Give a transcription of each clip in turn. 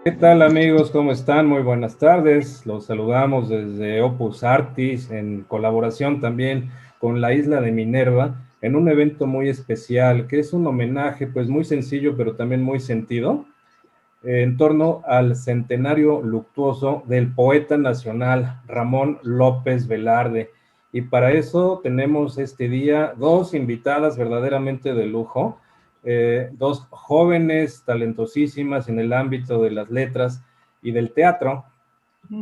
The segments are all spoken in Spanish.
¿Qué tal amigos? ¿Cómo están? Muy buenas tardes. Los saludamos desde Opus Artis en colaboración también con la isla de Minerva en un evento muy especial que es un homenaje pues muy sencillo pero también muy sentido en torno al centenario luctuoso del poeta nacional Ramón López Velarde. Y para eso tenemos este día dos invitadas verdaderamente de lujo, dos jóvenes talentosísimas en el ámbito de las letras y del teatro,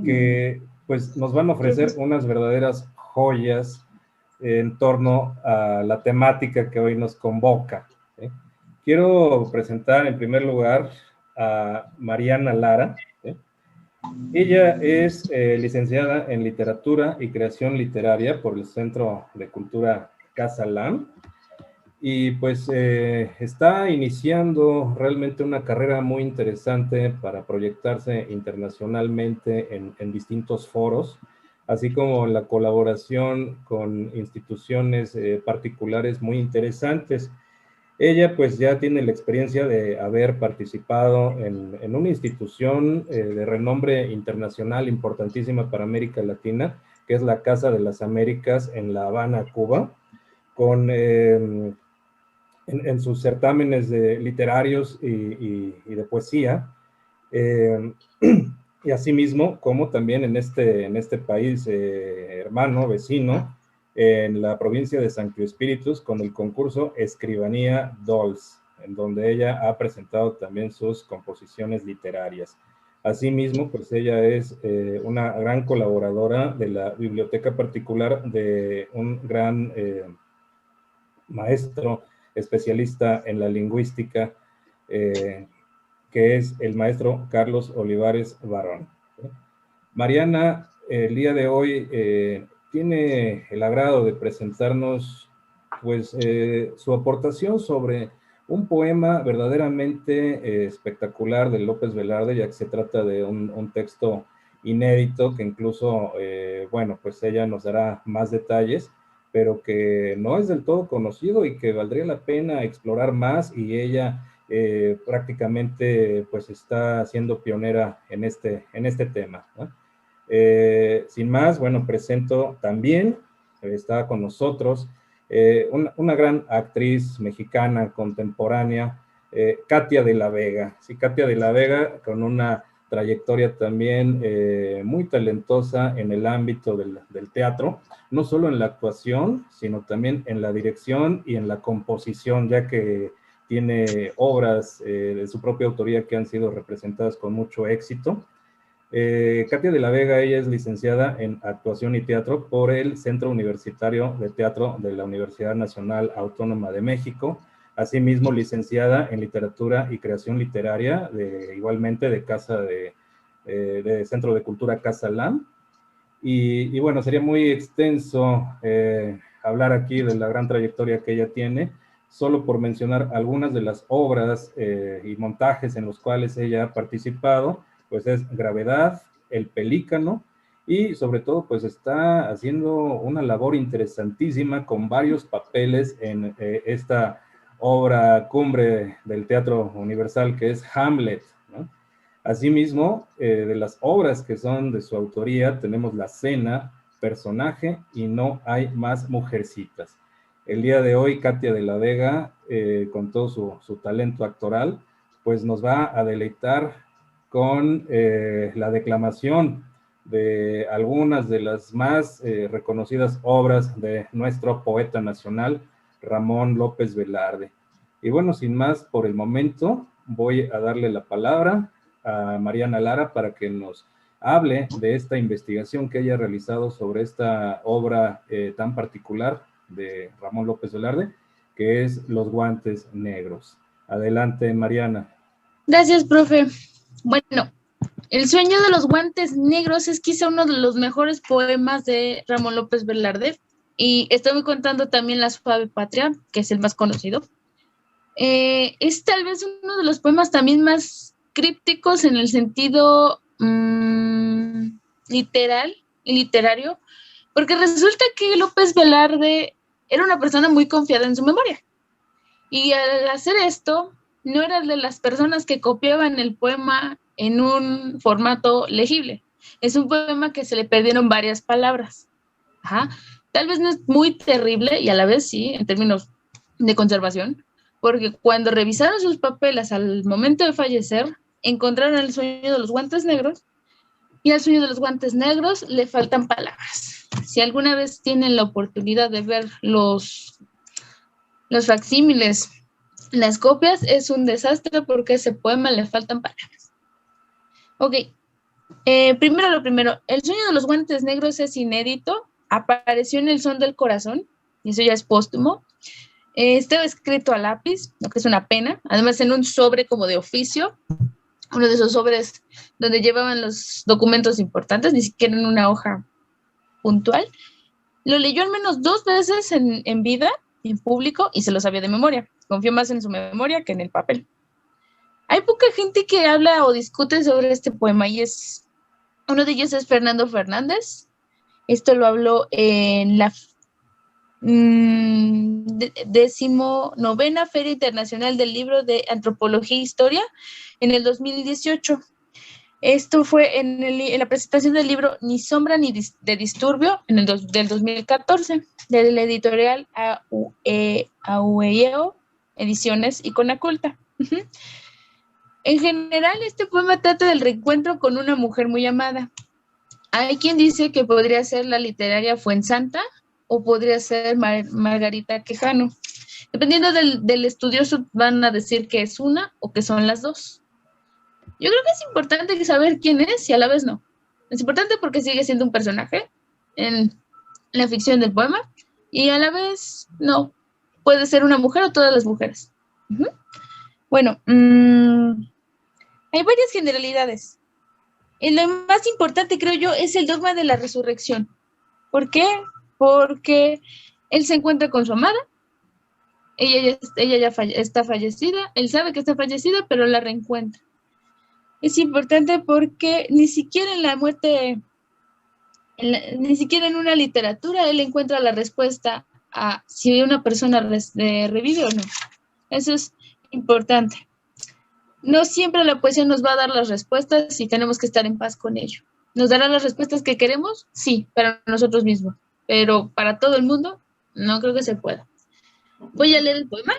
que pues nos van a ofrecer unas verdaderas joyas en torno a la temática que hoy nos convoca. ¿Sí? Quiero presentar en primer lugar a Mariana Lara. ¿Sí? Ella es licenciada en Literatura y Creación Literaria por el Centro de Cultura Casa Lam y pues está iniciando realmente una carrera muy interesante para proyectarse internacionalmente en distintos foros, así como la colaboración con instituciones particulares muy interesantes. Ella pues ya tiene la experiencia de haber participado en una institución de renombre internacional importantísima para América Latina, que es la Casa de las Américas en La Habana, Cuba, con en sus certámenes literarios y de poesía, eh, y asimismo como también en este país hermano, vecino, en la provincia de San Espíritus, con el concurso Escribanía Dolls, en donde ella ha presentado también sus composiciones literarias. Asimismo, pues ella es una gran colaboradora de la biblioteca particular de un gran maestro especialista en la lingüística, eh, que es el maestro Carlos Olivares Barrón. Mariana, el día de hoy tiene el agrado de presentarnos pues su aportación sobre un poema verdaderamente espectacular de López Velarde, ya que se trata de un texto inédito que incluso, bueno, pues ella nos dará más detalles, pero que no es del todo conocido y que valdría la pena explorar más, y ella prácticamente pues está siendo pionera en este tema, ¿no? Sin más, bueno, presento también, está con nosotros, una gran actriz mexicana contemporánea, Katia de la Vega. Sí, Katia de la Vega, con una trayectoria también muy talentosa en el ámbito del teatro, no solo en la actuación, sino también en la dirección y en la composición, ya que tiene obras de su propia autoría que han sido representadas con mucho éxito. Katia de la Vega, ella es licenciada en Actuación y Teatro por el Centro Universitario de Teatro de la Universidad Nacional Autónoma de México, asimismo licenciada en Literatura y Creación Literaria, igualmente de Centro de Cultura Casa Lam. Y bueno, sería muy extenso hablar aquí de la gran trayectoria que ella tiene, solo por mencionar algunas de las obras y montajes en los cuales ella ha participado, pues es Gravedad, El Pelícano, y sobre todo pues está haciendo una labor interesantísima con varios papeles en esta obra cumbre del teatro universal que es Hamlet, ¿no? Asimismo, de las obras que son de su autoría, tenemos La Cena, Personaje y No hay más mujercitas. El día de hoy, Katia de la Vega, con todo su talento actoral, pues nos va a deleitar con la declamación de algunas de las más reconocidas obras de nuestro poeta nacional, Ramón López Velarde. Y bueno, sin más por el momento, voy a darle la palabra a Mariana Lara para que nos hable de esta investigación que ella ha realizado sobre esta obra tan particular de Ramón López Velarde, que es Los Guantes Negros. Adelante, Mariana. Gracias, profe. Bueno, El sueño de los guantes negros es quizá uno de los mejores poemas de Ramón López Velarde. Y estoy contando también La Suave Patria, que es el más conocido. Es tal vez uno de los poemas también más crípticos en el sentido literal y literario, porque resulta que López Velarde era una persona muy confiada en su memoria. Y al hacer esto, no era de las personas que copiaban el poema en un formato legible. Es un poema que se le perdieron varias palabras. Ajá. Tal vez no es muy terrible y a la vez sí, en términos de conservación, porque cuando revisaron sus papeles al momento de fallecer, encontraron el sueño de los guantes negros y al sueño de los guantes negros le faltan palabras. Si alguna vez tienen la oportunidad de ver los facsímiles, las copias, es un desastre porque a ese poema le faltan palabras. Ok, primero lo primero, el sueño de los guantes negros es inédito, apareció en El Son del Corazón, y eso ya es póstumo. Estaba escrito a lápiz, lo que es una pena, además en un sobre como de oficio, uno de esos sobres donde llevaban los documentos importantes, ni siquiera en una hoja puntual. Lo leyó al menos 2 veces en vida, en público, y se lo sabía de memoria. Confió más en su memoria que en el papel. Hay poca gente que habla o discute sobre este poema, y uno de ellos es Fernando Fernández. Esto lo habló en la 19ª Feria Internacional del Libro de Antropología e Historia en el 2018. Esto fue en la presentación del libro Ni Sombra ni de Disturbio del 2014, de la editorial AUEO Ediciones y Conaculta. En general, este poema trata del reencuentro con una mujer muy amada. Hay quien dice que podría ser la literaria Fuensanta o podría ser Margarita Quijano. Dependiendo del estudioso, van a decir que es una o que son las dos. Yo creo que es importante saber quién es y a la vez no. Es importante porque sigue siendo un personaje en la ficción del poema y a la vez no. Puede ser una mujer o todas las mujeres. Bueno, hay varias generalidades. Y lo más importante, creo yo, es el dogma de la resurrección. ¿Por qué? Porque él se encuentra con su amada, ella ya está fallecida, él sabe que está fallecida, pero la reencuentra. Es importante porque ni siquiera en la muerte, ni siquiera en una literatura, él encuentra la respuesta a si una persona revive o no. Eso es importante. No siempre la poesía nos va a dar las respuestas y tenemos que estar en paz con ello. ¿Nos dará las respuestas que queremos? Sí, para nosotros mismos. Pero para todo el mundo, no creo que se pueda. Voy a leer el poema,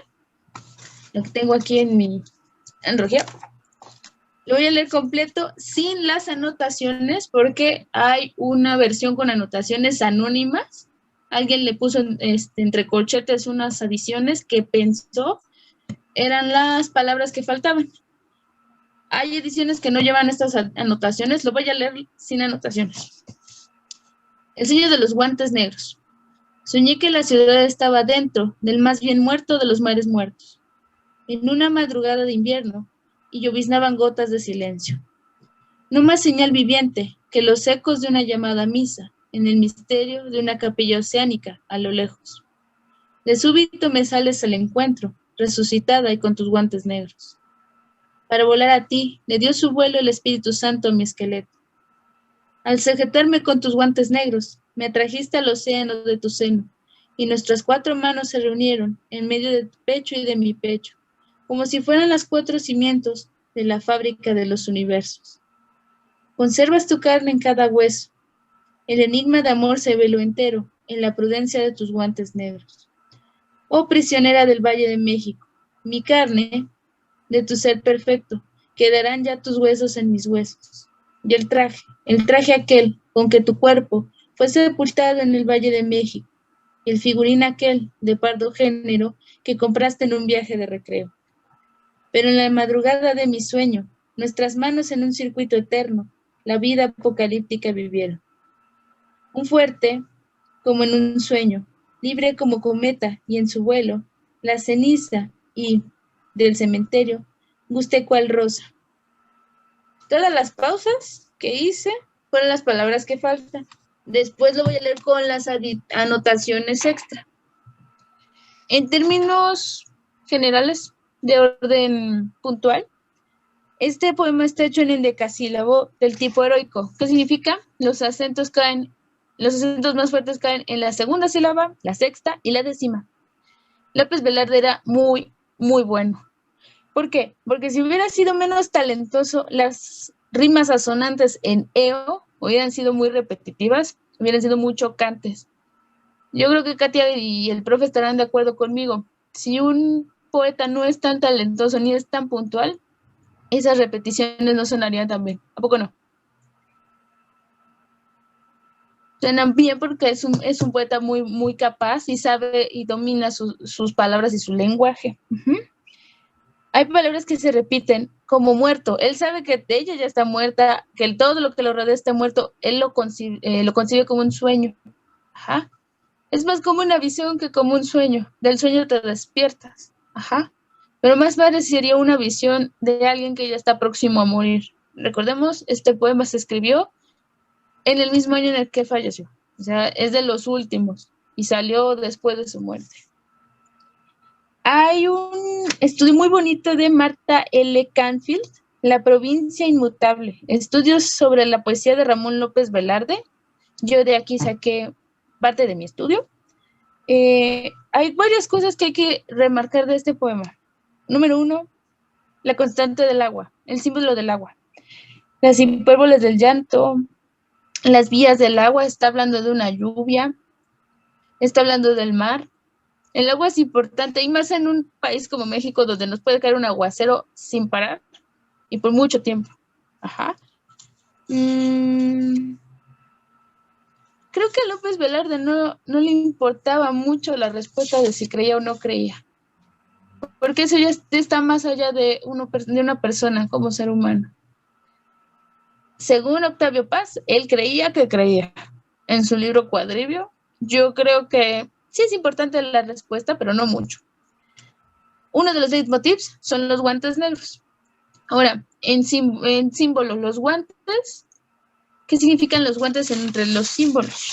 lo que tengo aquí en mi enrojado. Lo voy a leer completo sin las anotaciones porque hay una versión con anotaciones anónimas. Alguien le puso entre corchetes unas adiciones que pensó eran las palabras que faltaban. Hay ediciones que no llevan estas anotaciones. Lo voy a leer sin anotaciones. El sueño de los guantes negros. Soñé que la ciudad estaba dentro del más bien muerto de los mares muertos, en una madrugada de invierno, y lloviznaban gotas de silencio. No más señal viviente que los ecos de una llamada misa en el misterio de una capilla oceánica a lo lejos. De súbito me sales al encuentro, resucitada y con tus guantes negros. Para volar a ti, le dio su vuelo el Espíritu Santo a mi esqueleto. Al sujetarme con tus guantes negros, me atrajiste al océano de tu seno, y nuestras 4 manos se reunieron en medio de tu pecho y de mi pecho, como si fueran las 4 cimientos de la fábrica de los universos. Conservas tu carne en cada hueso. El enigma de amor se veló entero en la prudencia de tus guantes negros. Oh prisionera del Valle de México, mi carne, de tu ser perfecto, quedarán ya tus huesos en mis huesos. Y el traje aquel con que tu cuerpo fue sepultado en el Valle de México, y el figurín aquel de pardo género que compraste en un viaje de recreo. Pero en la madrugada de mi sueño, nuestras manos en un circuito eterno, la vida apocalíptica vivieron. Un fuerte, como en un sueño, libre como cometa, y en su vuelo, la ceniza y, del cementerio, guste cual rosa. Todas las pausas que hice fueron las palabras que faltan. Después lo voy a leer con las anotaciones extra. En términos generales, de orden puntual, este poema está hecho en endecasílabo del tipo heroico. ¿Qué significa? Los acentos más fuertes caen en la segunda sílaba, la sexta y la décima. López Velarde era muy, muy bueno. ¿Por qué? Porque si hubiera sido menos talentoso, las rimas asonantes en eo hubieran sido muy repetitivas, hubieran sido muy chocantes. Yo creo que Katia y el profe estarán de acuerdo conmigo. Si un poeta no es tan talentoso ni es tan puntual, esas repeticiones no sonarían tan bien. ¿A poco no? Suenan bien porque es un poeta muy, muy capaz y sabe y domina sus palabras y su lenguaje. Hay palabras que se repiten como muerto. Él sabe que ella ya está muerta, que todo lo que lo rodea está muerto. Él lo concibe como un sueño. Ajá. Es más como una visión que como un sueño. Del sueño te despiertas. Ajá. Pero más parecería una visión de alguien que ya está próximo a morir. Recordemos, este poema se escribió en el mismo año en el que falleció. O sea, es de los últimos y salió después de su muerte. Hay un estudio muy bonito de Marta L. Canfield, La provincia inmutable, estudios sobre la poesía de Ramón López Velarde. Yo de aquí saqué parte de mi estudio. Hay varias cosas que hay que remarcar de este poema. Número 1, la constante del agua, el símbolo del agua. Las hipérboles del llanto, las vías del agua, está hablando de una lluvia, está hablando del mar. El agua es importante, y más en un país como México, donde nos puede caer un aguacero sin parar y por mucho tiempo. Ajá. Creo que a López Velarde no le importaba mucho la respuesta de si creía o no creía, porque eso ya está más allá de una persona como ser humano. Según Octavio Paz, él creía que creía. En su libro Cuadribio, yo creo que sí es importante la respuesta, pero no mucho. Uno de los leitmotivs son los guantes negros. Ahora, en símbolos, los guantes, ¿qué significan los guantes entre los símbolos?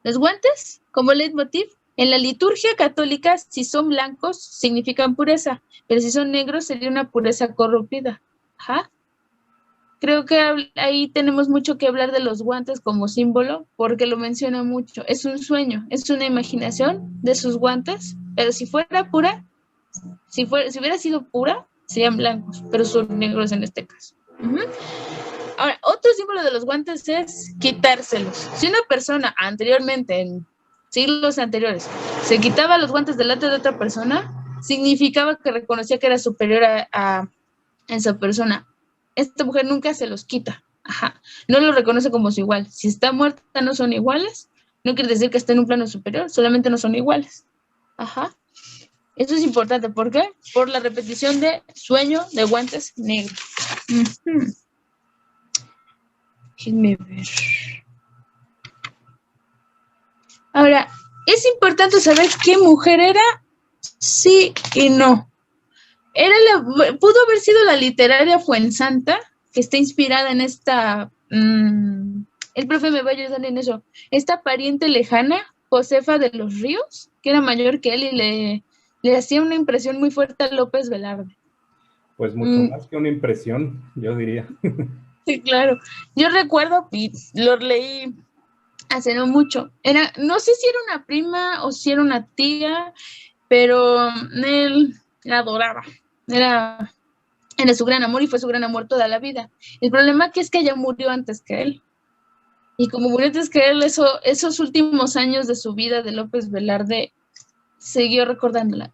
Los guantes, como leitmotiv, en la liturgia católica, si son blancos, significan pureza, pero si son negros, sería una pureza corrompida. Ajá. Creo que ahí tenemos mucho que hablar de los guantes como símbolo, porque lo menciona mucho. Es un sueño, es una imaginación de sus guantes, pero si fuera pura, si hubiera sido pura, serían blancos, pero son negros en este caso. Ahora, otro símbolo de los guantes es quitárselos. Si una persona anteriormente, en siglos anteriores, se quitaba los guantes delante de otra persona, significaba que reconocía que era superior a esa persona. Esta mujer nunca se los quita. Ajá. No lo reconoce como su igual. Si está muerta, no son iguales. No quiere decir que esté en un plano superior, solamente no son iguales. Ajá. Eso es importante. ¿Por qué? Por la repetición de sueño de guantes negros. Déjenme ver. Ahora, es importante saber qué mujer era, sí y no. Pudo haber sido la literaria Fuensanta, que está inspirada en esta, el profe me va a ayudar en eso, esta pariente lejana, Josefa de los Ríos, que era mayor que él y le hacía una impresión muy fuerte a López Velarde. Pues mucho más que una impresión, yo diría. Sí, claro. Yo recuerdo, y lo leí hace no mucho, no sé si era una prima o si era una tía, pero él la adoraba. Era su gran amor y fue su gran amor toda la vida. El problema que es que ella murió antes que él. Y como murió antes que él, esos últimos años de su vida de López Velarde siguió recordándola.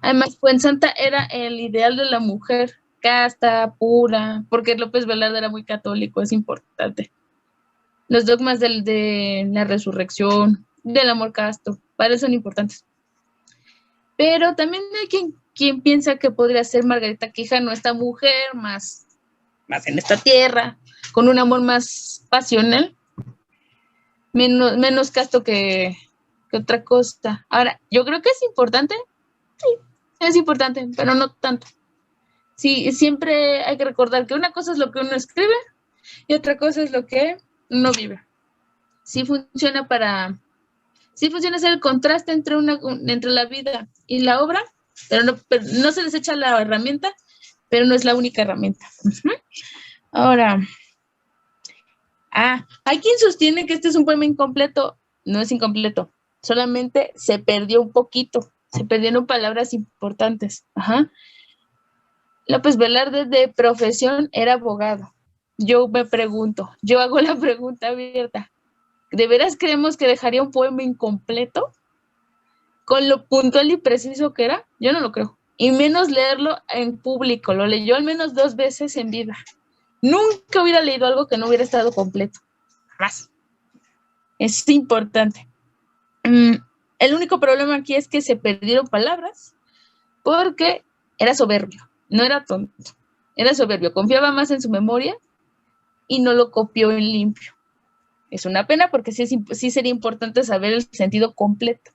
Además, Fuensanta era el ideal de la mujer casta, pura, porque López Velarde era muy católico, es importante. Los dogmas de la resurrección, del amor casto, para eso son importantes. Pero también hay quien piensa que podría ser Margarita Quijano, esta mujer más en esta tierra, con un amor más pasional, menos casto que otra cosa. Ahora, yo creo que es importante, sí, es importante, pero no tanto. Sí, siempre hay que recordar que una cosa es lo que uno escribe y otra cosa es lo que uno vive. Sí funciona hacer el contraste entre la vida y la obra, pero no se desecha la herramienta, pero no es la única herramienta. Ahora, hay quien sostiene que este es un poema incompleto. No es incompleto, solamente se perdió un poquito. se perdieron palabras importantes. Ajá. López Velarde de profesión era abogado. Yo me pregunto, yo hago la pregunta abierta. ¿De veras creemos que dejaría un poema incompleto? Con lo puntual y preciso que era, yo no lo creo. Y menos leerlo en público. Lo leyó al menos 2 veces en vida. Nunca hubiera leído algo que no hubiera estado completo. Jamás. Es importante. El único problema aquí es que se perdieron palabras porque era soberbio. No era tonto. Era soberbio. Confiaba más en su memoria y no lo copió en limpio. Es una pena porque sí sería importante saber el sentido completo.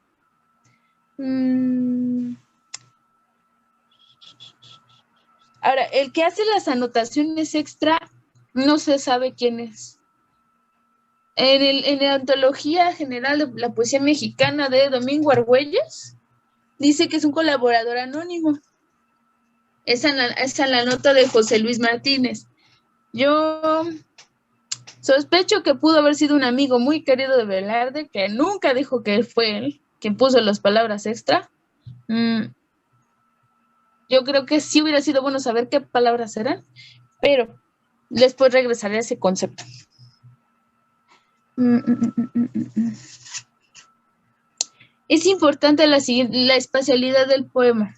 Ahora, el que hace las anotaciones extra no se sabe quién es. En la antología general de la poesía mexicana de Domingo Argüelles, dice que es un colaborador anónimo. Esa es la nota de José Luis Martínez. Yo sospecho que pudo haber sido un amigo muy querido de Velarde, que nunca dijo que fue él quien puso las palabras extra. Yo creo que sí hubiera sido bueno saber qué palabras eran, pero después regresaré a ese concepto. Es importante la espacialidad del poema.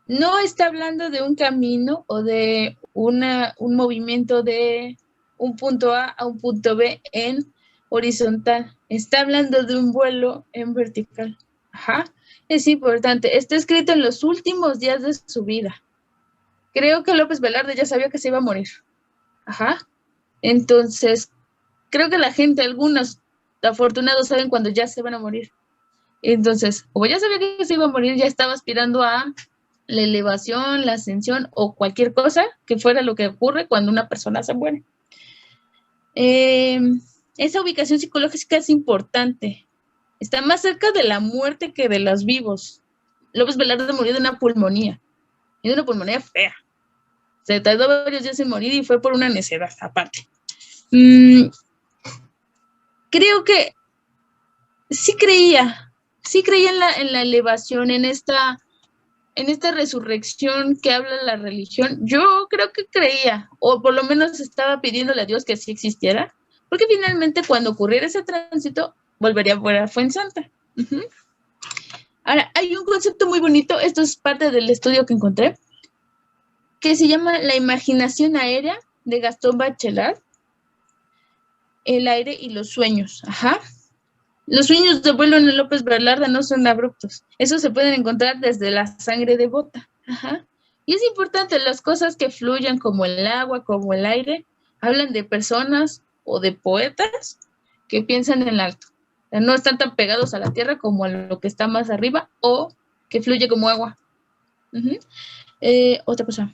No está hablando de un camino o de un movimiento de un punto A a un punto B en horizontal. Está hablando de un vuelo en vertical. Ajá. Es importante. Está escrito en los últimos días de su vida. Creo que López Velarde ya sabía que se iba a morir. Ajá. Entonces, creo que la gente, algunos afortunados, saben cuando ya se van a morir. Entonces, como ya sabía que se iba a morir, ya estaba aspirando a la elevación, la ascensión o cualquier cosa que fuera lo que ocurre cuando una persona se muere. Esa ubicación psicológica es importante. Está más cerca de la muerte que de los vivos. López Velarde murió de una pulmonía, y de una pulmonía fea. Se tardó varios días en morir y fue por una necedad aparte. Creo que sí creía en la elevación, en esta resurrección que habla la religión. Yo creo que creía, o por lo menos estaba pidiéndole a Dios que sí existiera, porque finalmente cuando ocurriera ese tránsito, volvería a fuera Fuensanta. Ahora, hay un concepto muy bonito, esto es parte del estudio que encontré, que se llama la imaginación aérea de Gastón Bachelard, el aire y los sueños. Ajá. Los sueños de vuelo en el López Velarde no son abruptos. Esos se pueden encontrar desde la sangre devota. Ajá. Y es importante, las cosas que fluyan como el agua, como el aire, hablan de personas o de poetas que piensan en alto. O sea, no están tan pegados a la tierra como a lo que está más arriba o que fluye como agua. Otra cosa.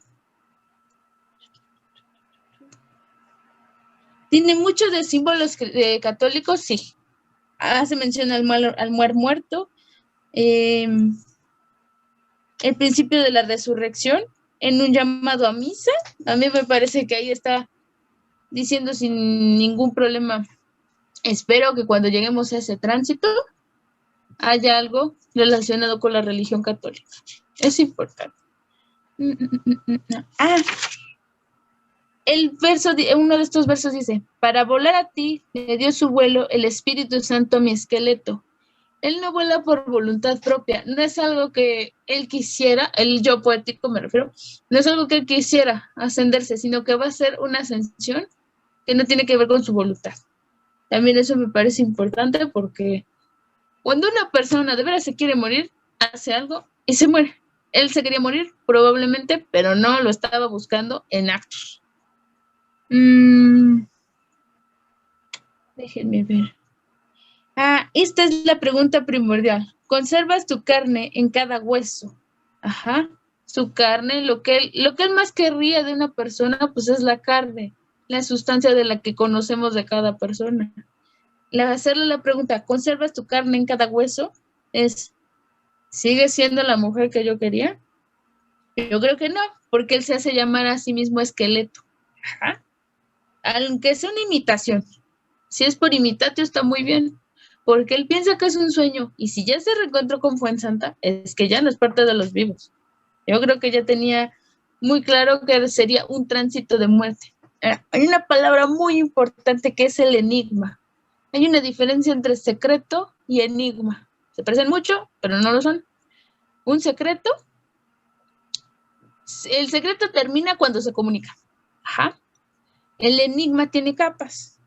¿Tiene muchos de símbolos católicos? Sí. Hace mención al mar muerto, el principio de la resurrección, en un llamado a misa. A mí me parece que ahí está diciendo sin ningún problema, espero que cuando lleguemos a ese tránsito haya algo relacionado con la religión católica. Es importante. Uno de estos versos dice: para volar a ti le dio su vuelo el Espíritu Santo a mi esqueleto. Él no vuela por voluntad propia, no es algo que él quisiera, el yo poético me refiero, no es algo que él quisiera ascenderse, sino que va a ser una ascensión que no tiene que ver con su voluntad. También eso me parece importante porque cuando una persona de veras se quiere morir, hace algo y se muere. Él se quería morir probablemente, pero no lo estaba buscando en actos. Déjenme ver. Esta es la pregunta primordial. ¿Conservas tu carne en cada hueso? Ajá. Su carne, lo que él más querría de una persona, pues es la carne, la sustancia de la que conocemos de cada persona. Hacerle la pregunta, ¿conservas tu carne en cada hueso? ¿Sigue siendo la mujer que yo quería? Yo creo que no, porque él se hace llamar a sí mismo esqueleto. Ajá. Aunque sea una imitación. Si es por imitatio, está muy bien. porque él piensa que es un sueño, y si ya se reencontró con Fuensanta, es que ya no es parte de los vivos. Yo creo que ya tenía muy claro que sería un tránsito de muerte. Hay una palabra muy importante que es el enigma. Hay una diferencia entre secreto y enigma. Se parecen mucho, pero no lo son. Un secreto, el secreto termina cuando se comunica. Ajá. El enigma tiene capas.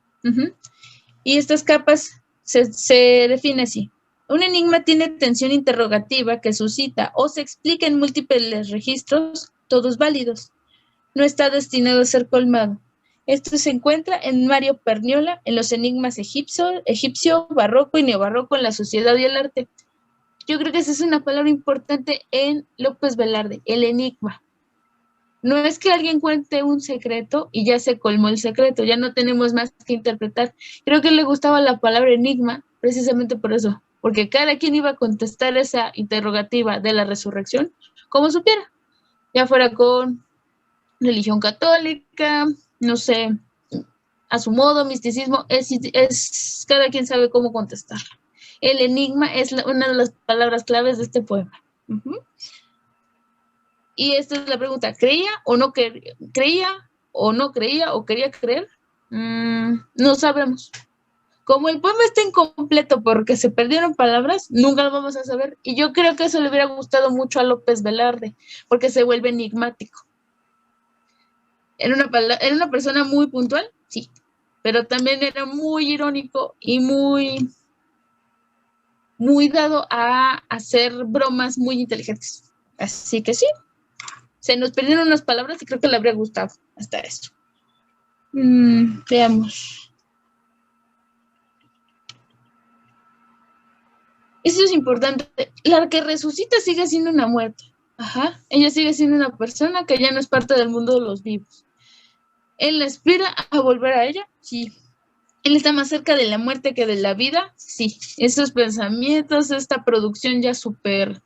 Y estas capas se define así. Un enigma tiene tensión interrogativa que suscita o se explica en múltiples registros, todos válidos. No está destinado a ser colmado. Esto se encuentra en Mario Perniola, en los enigmas egipcio, barroco y neobarroco en la sociedad y el arte. Yo creo que esa es una palabra importante en López Velarde, el enigma. No es que alguien cuente un secreto y ya se colmó el secreto, ya no tenemos más que interpretar. Creo que le gustaba la palabra enigma precisamente por eso, porque cada quien iba a contestar esa interrogativa de la resurrección como supiera, ya fuera con religión católica, no sé, a su modo, misticismo, es cada quien sabe cómo contestar. El enigma es una de las palabras claves de este poema. Y esta es la pregunta, ¿creía o no creía o quería creer? No sabemos. Como el poema está incompleto porque se perdieron palabras, nunca lo vamos a saber. Y yo creo que eso le hubiera gustado mucho a López Velarde, porque se vuelve enigmático. ¿Era una persona muy puntual? Sí, pero también era muy irónico y muy dado a hacer bromas muy inteligentes. Así que sí, se nos perdieron unas palabras y creo que le habría gustado hasta eso. Veamos. Eso es importante. La que resucita sigue siendo una muerte. Ajá. Ella sigue siendo una persona que ya no es parte del mundo de los vivos. ¿Él aspira a volver a ella? Sí. ¿Él está más cerca de la muerte que de la vida? Sí. Esos pensamientos, esta producción ya súper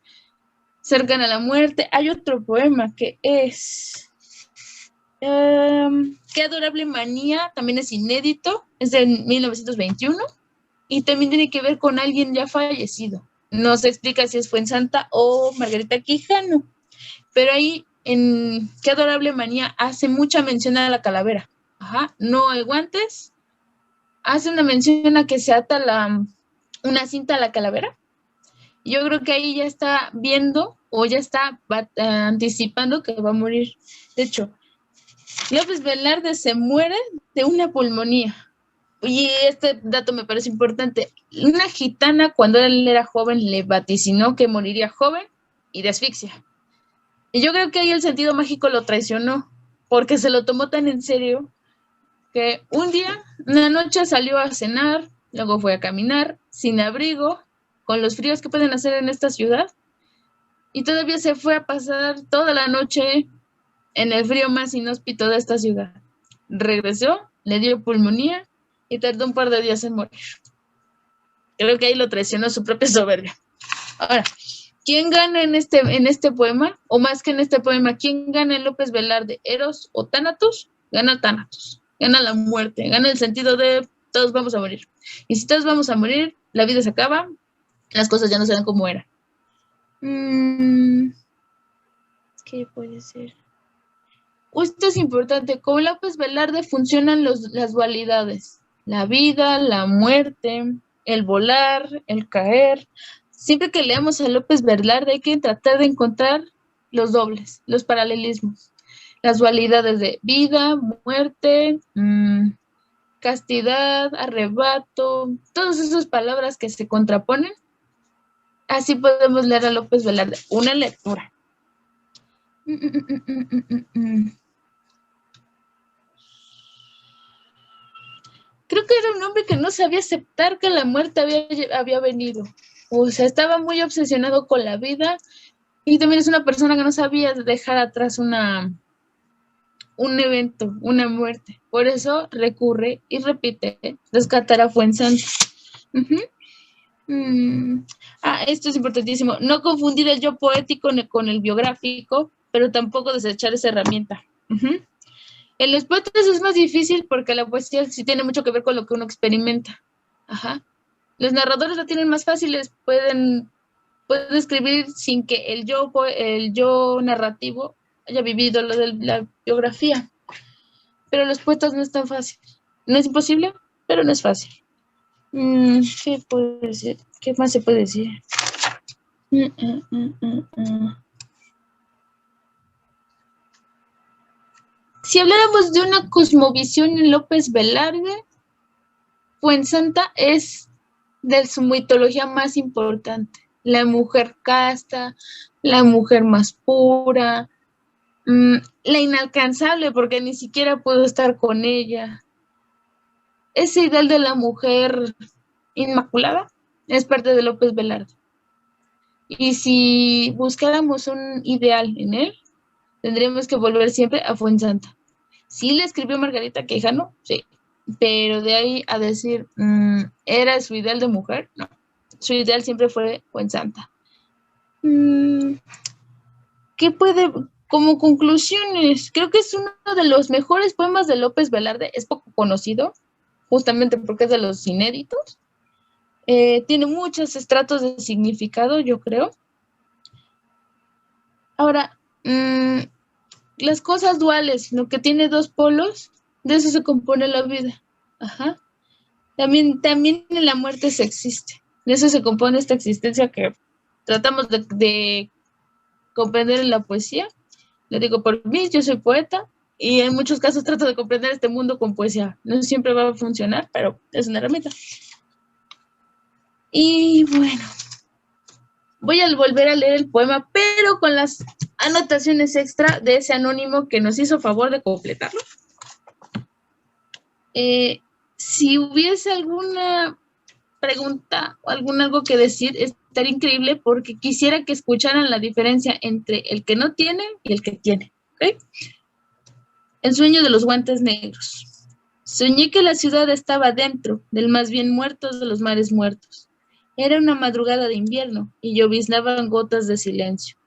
cercana a la muerte. Hay otro poema que es... Qué adorable manía, también es inédito, es de 1921 y también tiene que ver con alguien ya fallecido. No se explica si es Fuensanta o Margarita Quijano, pero ahí en Qué adorable manía hace mucha mención a la calavera. Ajá, no hay guantes, hace una mención a que se ata una cinta a la calavera. Yo creo que ahí ya está viendo o ya está anticipando que va a morir. De hecho, López Velarde se muere de una pulmonía. Y este dato me parece importante. Una gitana, cuando él era joven, le vaticinó que moriría joven y de asfixia. Y yo creo que ahí el sentido mágico lo traicionó, porque se lo tomó tan en serio que una noche salió a cenar, luego fue a caminar, sin abrigo, con los fríos que pueden hacer en esta ciudad, y todavía se fue a pasar toda la noche en el frío más inhóspito de esta ciudad. Regresó, le dio pulmonía y tardó un par de días en morir. Creo que ahí lo traicionó su propia soberbia. Ahora, ¿quién gana en este poema? O más que en este poema, ¿quién gana en López Velarde? ¿Eros o Tánatos? Gana Tánatos. Gana la muerte. Gana el sentido de todos vamos a morir. Y si todos vamos a morir, la vida se acaba, las cosas ya no serán como eran. ¿Qué puede ser? Esto es importante. Con López Velarde funcionan las dualidades. La vida, la muerte, el volar, el caer. Siempre que leamos a López Velarde hay que tratar de encontrar los dobles, los paralelismos. Las dualidades de vida, muerte, castidad, arrebato, todas esas palabras que se contraponen. Así podemos leer a López Velarde. Una lectura. Creo que era un hombre que no sabía aceptar que la muerte había venido. O sea, estaba muy obsesionado con la vida y también es una persona que no sabía dejar atrás un evento, una muerte. Por eso recurre y repite rescatar a Fuensanta. Esto es importantísimo. No confundir el yo poético con el biográfico, pero tampoco desechar esa herramienta. En los poetas es más difícil porque la poesía sí tiene mucho que ver con lo que uno experimenta. Los narradores la tienen más fáciles, pueden escribir sin que el yo narrativo haya vivido lo de la biografía. Pero los poetas no es tan fácil. No es imposible, pero no es fácil. ¿Qué puede decir? ¿Qué más se puede decir? Si habláramos de una cosmovisión en López Velarde, Fuensanta es de su mitología más importante. La mujer casta, la mujer más pura, la inalcanzable porque ni siquiera puedo estar con ella. Ese ideal de la mujer inmaculada es parte de López Velarde. Y si buscáramos un ideal en él, tendríamos que volver siempre a Fuensanta. Sí le escribió Margarita Quijano, sí, pero de ahí a decir, ¿era su ideal de mujer? No, su ideal siempre fue Fuensanta. ¿Qué puede, como conclusiones? Creo que es uno de los mejores poemas de López Velarde, es poco conocido, justamente porque es de los inéditos. Tiene muchos estratos de significado, yo creo. Ahora, las cosas duales, sino que tiene dos polos, de eso se compone la vida. Ajá. También en la muerte se existe. De eso se compone esta existencia que tratamos de comprender en la poesía. Lo digo por mí, yo soy poeta y en muchos casos trato de comprender este mundo con poesía. No siempre va a funcionar, pero es una herramienta. Y bueno, voy a volver a leer el poema, pero con las anotaciones extra de ese anónimo que nos hizo favor de completarlo. Si hubiese alguna pregunta o algo que decir, estaría increíble porque quisiera que escucharan la diferencia entre el que no tiene y el que tiene. ¿Okay? El sueño de los guantes negros. Soñé que la ciudad estaba dentro del más bien muertos de los mares muertos. Era una madrugada de invierno y lloviznaban gotas de silencio.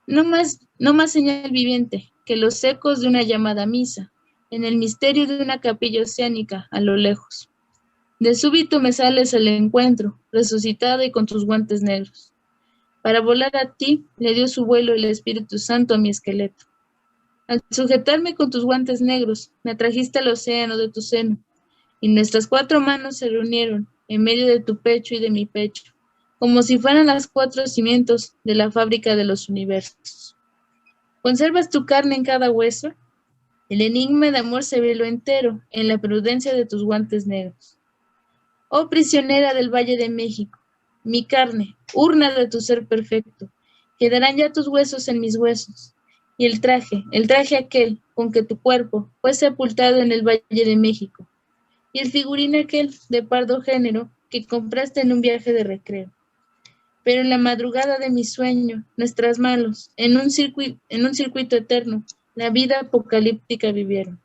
No más señal viviente que los ecos de una llamada misa en el misterio de una capilla oceánica a lo lejos. De súbito me sales al encuentro, resucitada y con tus guantes negros. Para volar a ti le dio su vuelo el Espíritu Santo a mi esqueleto. Al sujetarme con tus guantes negros, me trajiste al océano de tu seno, y nuestras 4 manos se reunieron en medio de tu pecho y de mi pecho, como si fueran las 4 cimientos de la fábrica de los universos. ¿Conservas tu carne en cada hueso? El enigma de amor se veló entero en la prudencia de tus guantes negros. Oh prisionera del Valle de México, mi carne, urna de tu ser perfecto, quedarán ya tus huesos en mis huesos, y el traje aquel con que tu cuerpo fue sepultado en el Valle de México, y el figurín aquel de pardo género que compraste en un viaje de recreo. Pero en la madrugada de mi sueño, nuestras manos, en un circuito eterno, la vida apocalíptica vivieron.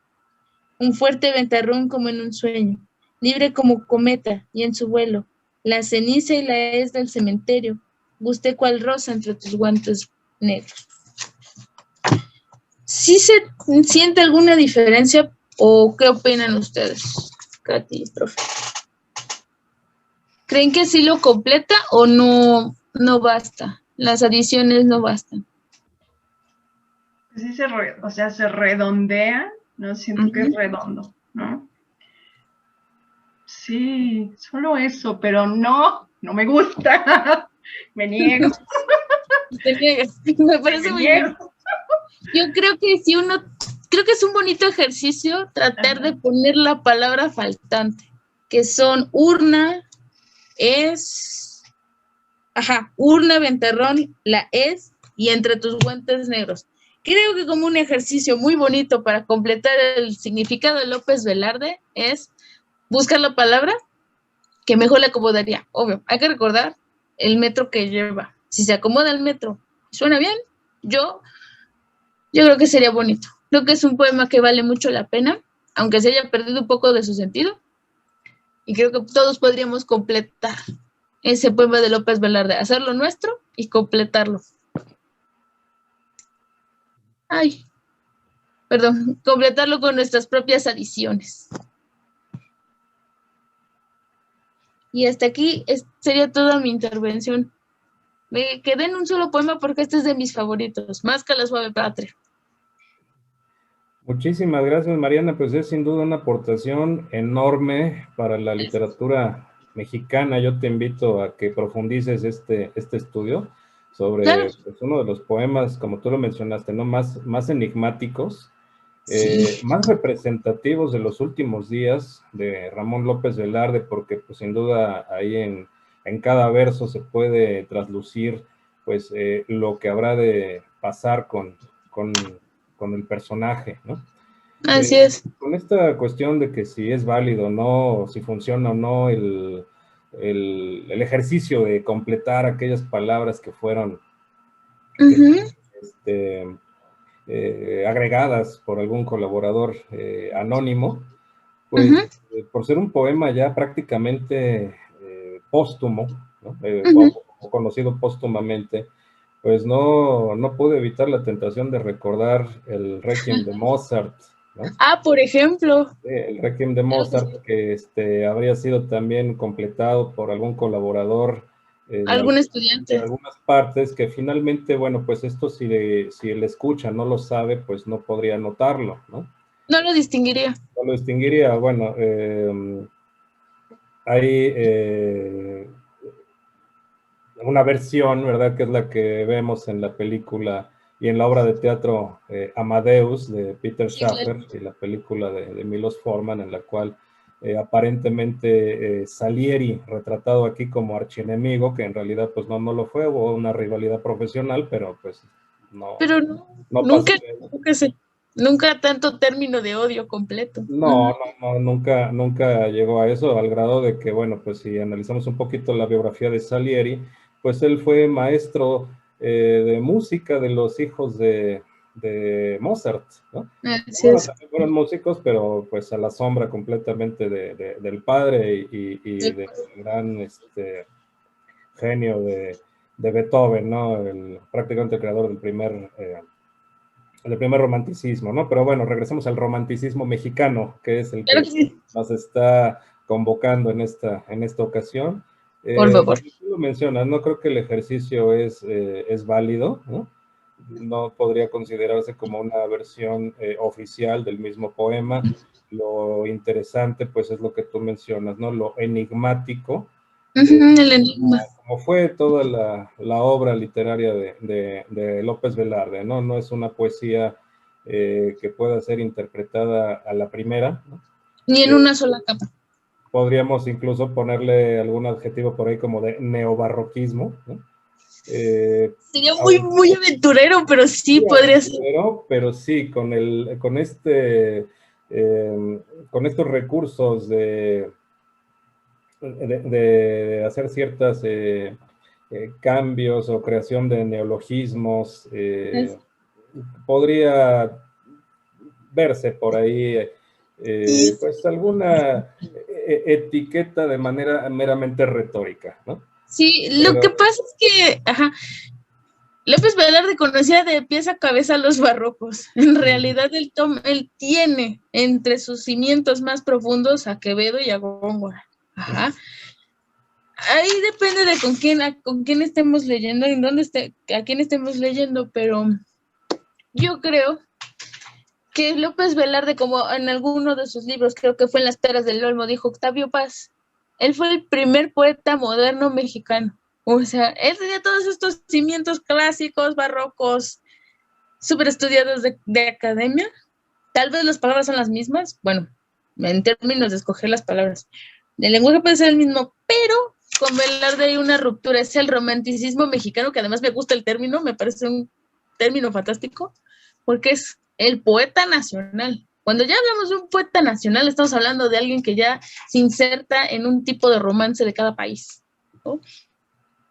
Un fuerte ventarrón como en un sueño, libre como cometa, y en su vuelo, la ceniza y la hez del cementerio, gusté cual rosa entre tus guantes negros. ¿Sí se siente alguna diferencia o qué opinan ustedes, Katy, profe? ¿Creen que sí lo completa o no basta? Las adiciones no bastan. Sí se redondea, no siento que es redondo, ¿no? Sí, solo eso, pero no me gusta. Me niego. Te niegas. Me parece muy bien. Yo creo que creo que es un bonito ejercicio tratar de poner la palabra faltante, que son urna, urna, ventarrón, la es y entre tus guantes negros. Creo que como un ejercicio muy bonito para completar el significado de López Velarde es buscar la palabra que mejor le acomodaría. Obvio, hay que recordar el metro que lleva. Si se acomoda el metro, suena bien, yo creo que sería bonito. Creo que es un poema que vale mucho la pena, aunque se haya perdido un poco de su sentido. Y creo que todos podríamos completar ese poema de López Velarde, hacerlo nuestro y completarlo. Completarlo con nuestras propias adiciones. Y hasta aquí sería toda mi intervención. Me quedé en un solo poema porque este es de mis favoritos, más que La suave patria. Muchísimas gracias, Mariana. Pues es sin duda una aportación enorme para la literatura mexicana. Yo te invito a que profundices este estudio sobre Claro. pues, uno de los poemas, como tú lo mencionaste, ¿no? Más enigmáticos, Sí. más representativos de los últimos días de Ramón López Velarde, porque pues sin duda ahí en cada verso se puede traslucir pues lo que habrá de pasar con el personaje, ¿no? Así es. Con esta cuestión de que si es válido o no, si funciona o no el ejercicio de completar aquellas palabras que fueron este, agregadas por algún colaborador anónimo, pues por ser un poema ya prácticamente póstumo, ¿no? O conocido póstumamente, pues no pude evitar la tentación de recordar el Requiem de Mozart, ¿no? Ah, por ejemplo. El Requiem de Mozart, que habría sido también completado por algún colaborador Algún de estudiante. algunas partes, que finalmente, bueno, pues esto si el escucha no lo sabe, pues no podría notarlo, ¿no? No lo distinguiría. No lo distinguiría, bueno, hay una versión, ¿verdad? Que es la que vemos en la película y en la obra de teatro Amadeus de Peter Schaffer, y la película de Milos Forman, en la cual aparentemente Salieri, retratado aquí como archienemigo, que en realidad pues no lo fue, hubo una rivalidad profesional, pero pues no, pero no pasó. Nunca tanto término de odio completo. No, nunca llegó a eso, al grado de que, bueno, pues si analizamos un poquito la biografía de Salieri, pues él fue maestro de música de los hijos de Mozart, ¿no? Así Bueno, es. también fueron músicos, pero pues a la sombra completamente del padre y del gran genio de Beethoven, ¿no? Prácticamente el creador del primer romanticismo, ¿no? Pero bueno, regresemos al romanticismo mexicano, que es el Claro que que sí. nos está convocando en esta ocasión. Por favor. Tú lo mencionas, no creo que el ejercicio es válido, ¿no? No podría considerarse como una versión oficial del mismo poema. Lo interesante, pues, es lo que tú mencionas, ¿no? Lo enigmático, El enigma. como fue toda la obra literaria de López Velarde, ¿no? No es una poesía que pueda ser interpretada a la primera, ¿no? Ni en una sola capa. Podríamos incluso ponerle algún adjetivo por ahí como de neobarroquismo, ¿no? Sería muy aventurero, pero sí podría ser. Pero sí, con estos recursos de hacer ciertos cambios o creación de neologismos, podría verse por ahí pues alguna etiqueta de manera meramente retórica, ¿no? Sí, lo que pasa es que, López Velarde conocía de pies a cabeza a los barrocos. En realidad, él tiene entre sus cimientos más profundos a Quevedo y a Góngora. Ajá. Ahí depende de con quién estemos leyendo, a quién estemos leyendo, pero yo creo que López Velarde, como en alguno de sus libros, creo que fue en Las Peras del Olmo, dijo Octavio Paz, él fue el primer poeta moderno mexicano. O sea, él tenía todos estos cimientos clásicos, barrocos, súper estudiados de academia. Tal vez las palabras son las mismas, bueno, en términos de escoger las palabras. El lenguaje puede ser el mismo, pero con Velarde hay una ruptura. Es el romanticismo mexicano, que además me gusta el término, me parece un término fantástico, porque es el poeta nacional. Cuando ya hablamos de un poeta nacional, estamos hablando de alguien que ya se inserta en un tipo de romance de cada país, ¿no?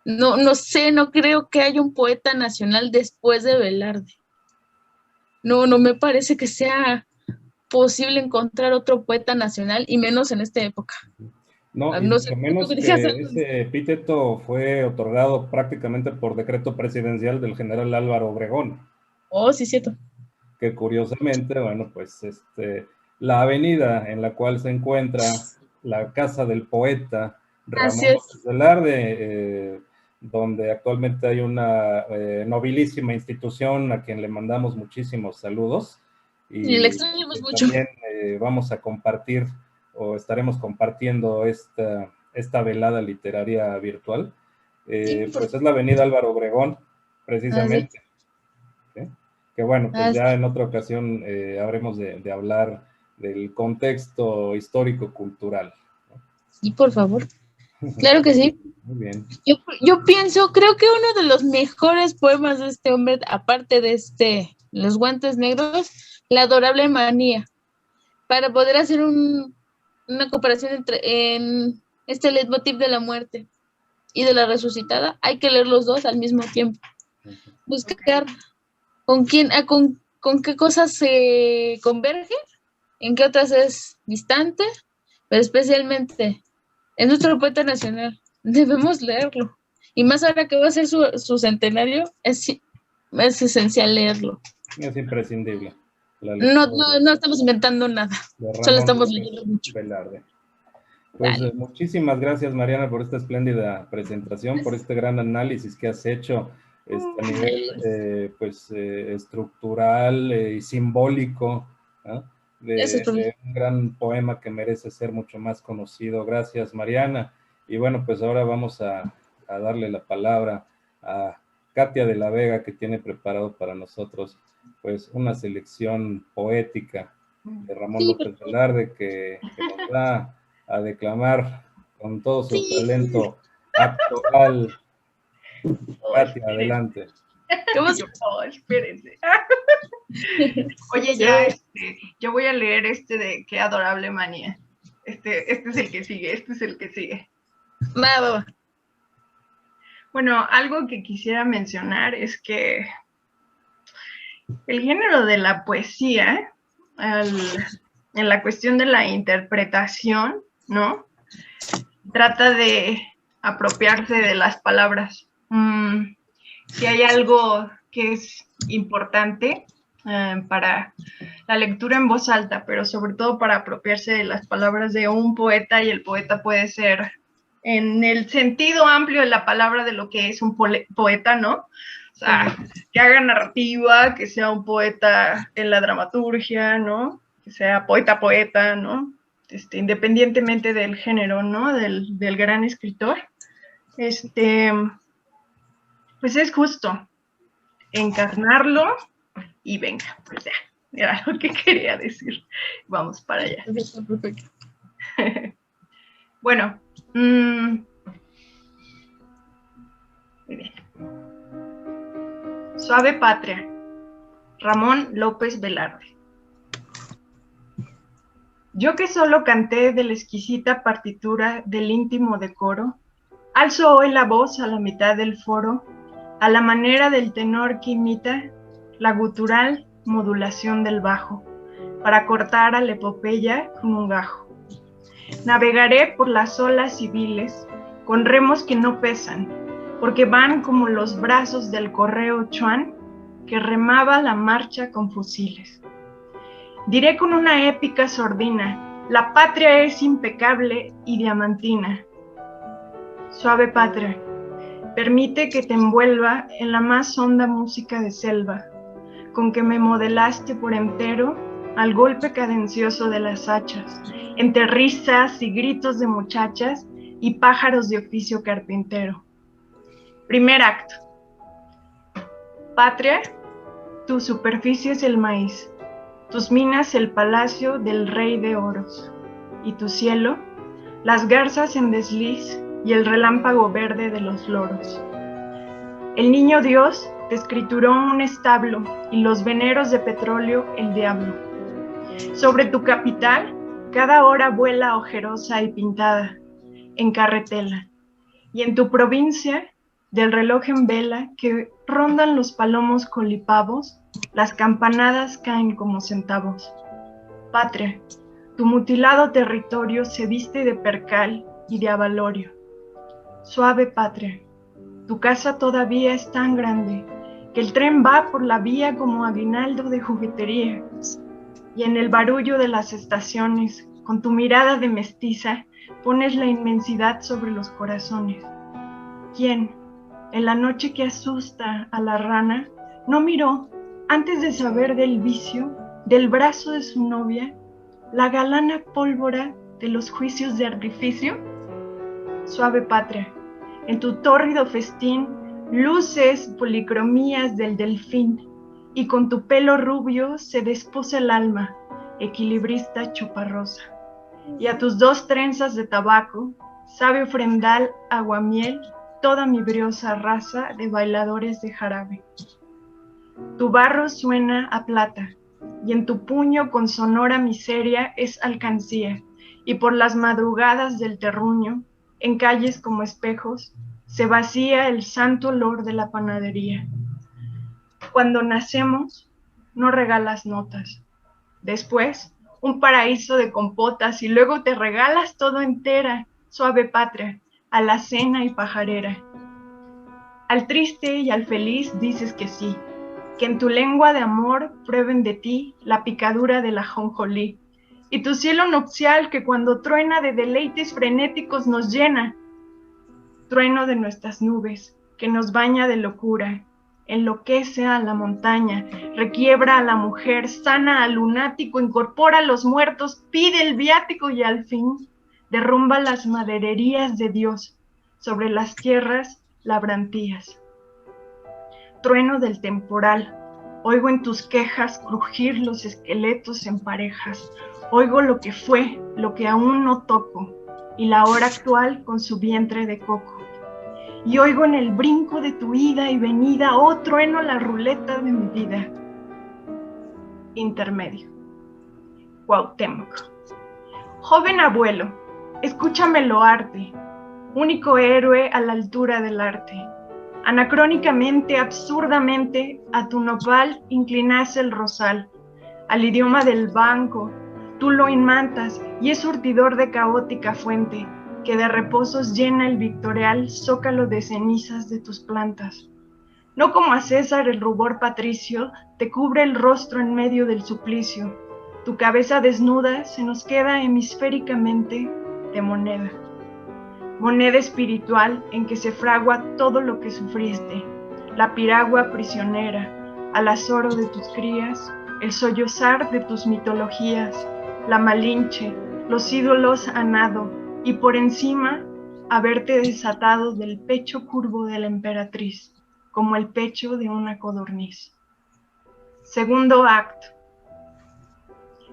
No sé, no creo que haya un poeta nacional después de Velarde. No me parece que sea posible encontrar otro poeta nacional, y menos en esta época. No, y mucho menos que ese epíteto fue otorgado prácticamente por decreto presidencial del general Álvaro Obregón. Oh, sí, cierto. Que curiosamente, bueno, pues la avenida en la cual se encuentra la casa del poeta Ramón López Velarde, donde actualmente hay una nobilísima institución a quien le mandamos muchísimos saludos. Y le extrañamos mucho. También vamos a compartir o estaremos compartiendo esta velada literaria virtual. Pues es la Avenida Álvaro Obregón, precisamente. ¿Sí? Que bueno, pues ya en otra ocasión habremos de hablar del contexto histórico-cultural. Sí, por favor. Claro que sí. Muy bien. Yo pienso, creo que uno de los mejores poemas de este hombre, aparte de Los guantes negros, La adorable manía, para poder hacer una comparación en este leitmotiv de la muerte y de la resucitada, hay que leer los dos al mismo tiempo. Buscar con qué cosas se converge, en qué otras es distante, pero especialmente es nuestro poeta nacional. Debemos leerlo. Y más ahora que va a ser su centenario, es esencial leerlo. Es imprescindible. No estamos inventando nada. Solo estamos leyendo mucho. Velarde. Pues muchísimas gracias, Mariana, por esta espléndida presentación, por este gran análisis que has hecho a nivel estructural y simbólico, ¿no? de un gran poema que merece ser mucho más conocido. Gracias, Mariana. Y bueno, pues ahora vamos a darle la palabra a Katia de la Vega, que tiene preparado para nosotros pues una selección poética de Ramón López Velarde que nos va a declamar con todo su talento actual. Katia, adelante. Espérense. Oye, ya, yo voy a leer de Qué adorable manía. Este es el que sigue, Va. Bueno, algo que quisiera mencionar es que el género de la poesía, en la cuestión de la interpretación, ¿no? Trata de apropiarse de las palabras. Si hay algo que es importante para la lectura en voz alta, pero sobre todo para apropiarse de las palabras de un poeta, y el poeta puede ser en el sentido amplio de la palabra de lo que es un poeta, ¿no? O sea, que haga narrativa, que sea un poeta en la dramaturgia, ¿no? Que sea poeta, ¿no? Independientemente del género, ¿no? Del gran escritor. Pues es justo encarnarlo y venga, pues ya, era lo que quería decir. Vamos para allá. Perfecto. Bueno, muy bien. Suave Patria, Ramón López Velarde. Yo que solo canté de la exquisita partitura del íntimo decoro, alzo hoy la voz a la mitad del foro, a la manera del tenor que imita la gutural modulación del bajo, para cortar a la epopeya con un gajo. Navegaré por las olas civiles, con remos que no pesan, porque van como los brazos del correo Chuan, que remaba la marcha con fusiles. Diré con una épica sordina, la patria es impecable y diamantina. Suave patria, permite que te envuelva en la más honda música de selva, con que me modelaste por entero al golpe cadencioso de las hachas, entre risas y gritos de muchachas y pájaros de oficio carpintero. Primer acto. Patria, tu superficie es el maíz, tus minas el palacio del rey de oros, y tu cielo, las garzas en desliz y el relámpago verde de los loros. El niño Dios te escrituró un establo y los veneros de petróleo el diablo. Sobre tu capital, cada hora vuela ojerosa y pintada, en carretela, y en tu provincia, del reloj en vela que rondan los palomos colipavos, las campanadas caen como centavos. Patria, tu mutilado territorio se viste de percal y de avalorio. Suave patria, tu casa todavía es tan grande que el tren va por la vía como aguinaldo de juguetería, y en el barullo de las estaciones con tu mirada de mestiza, pones la inmensidad sobre los corazones. ¿Quién, en la noche que asusta a la rana, no miró, antes de saber del vicio, del brazo de su novia, la galana pólvora de los juicios de artificio? Suave patria, en tu tórrido festín, luces policromías del delfín, y con tu pelo rubio se desposa el alma, equilibrista chuparrosa. Y a tus 2 trenzas de tabaco, sabe ofrendar aguamiel toda mi briosa raza de bailadores de jarabe. Tu barro suena a plata, y en tu puño con sonora miseria es alcancía, y por las madrugadas del terruño, en calles como espejos, se vacía el santo olor de la panadería. Cuando nacemos, no regalas notas. Después, un paraíso de compotas, y luego te regalas todo entera, suave patria, a la cena y pajarera. Al triste y al feliz dices que sí, que en tu lengua de amor prueben de ti la picadura del ajonjolí, y tu cielo nupcial que cuando truena de deleites frenéticos nos llena, trueno de nuestras nubes, que nos baña de locura, enloquece a la montaña, requiebra a la mujer, sana al lunático, incorpora a los muertos, pide el viático y al fin derrumba las madererías de Dios sobre las tierras labrantías. Trueno del temporal, oigo en tus quejas crujir los esqueletos en parejas, oigo lo que fue, lo que aún no toco, y la hora actual con su vientre de coco. Y oigo en el brinco de tu ida y venida, oh trueno, la ruleta de mi vida. Intermedio. Cuauhtémoc. Joven abuelo, escúchame loarte, único héroe a la altura del arte. Anacrónicamente, absurdamente, a tu nopal inclinas el rosal, al idioma del banco, tú lo inmantas y es surtidor de caótica fuente, que de reposos llena el victorial zócalo de cenizas de tus plantas. No como a César el rubor patricio, te cubre el rostro en medio del suplicio. Tu cabeza desnuda se nos queda hemisféricamente de moneda. Moneda espiritual en que se fragua todo lo que sufriste, la piragua prisionera, al azoro de tus crías, el sollozar de tus mitologías, la malinche, los ídolos a nado, y por encima haberte desatado del pecho curvo de la emperatriz, como el pecho de una codorniz. Segundo acto.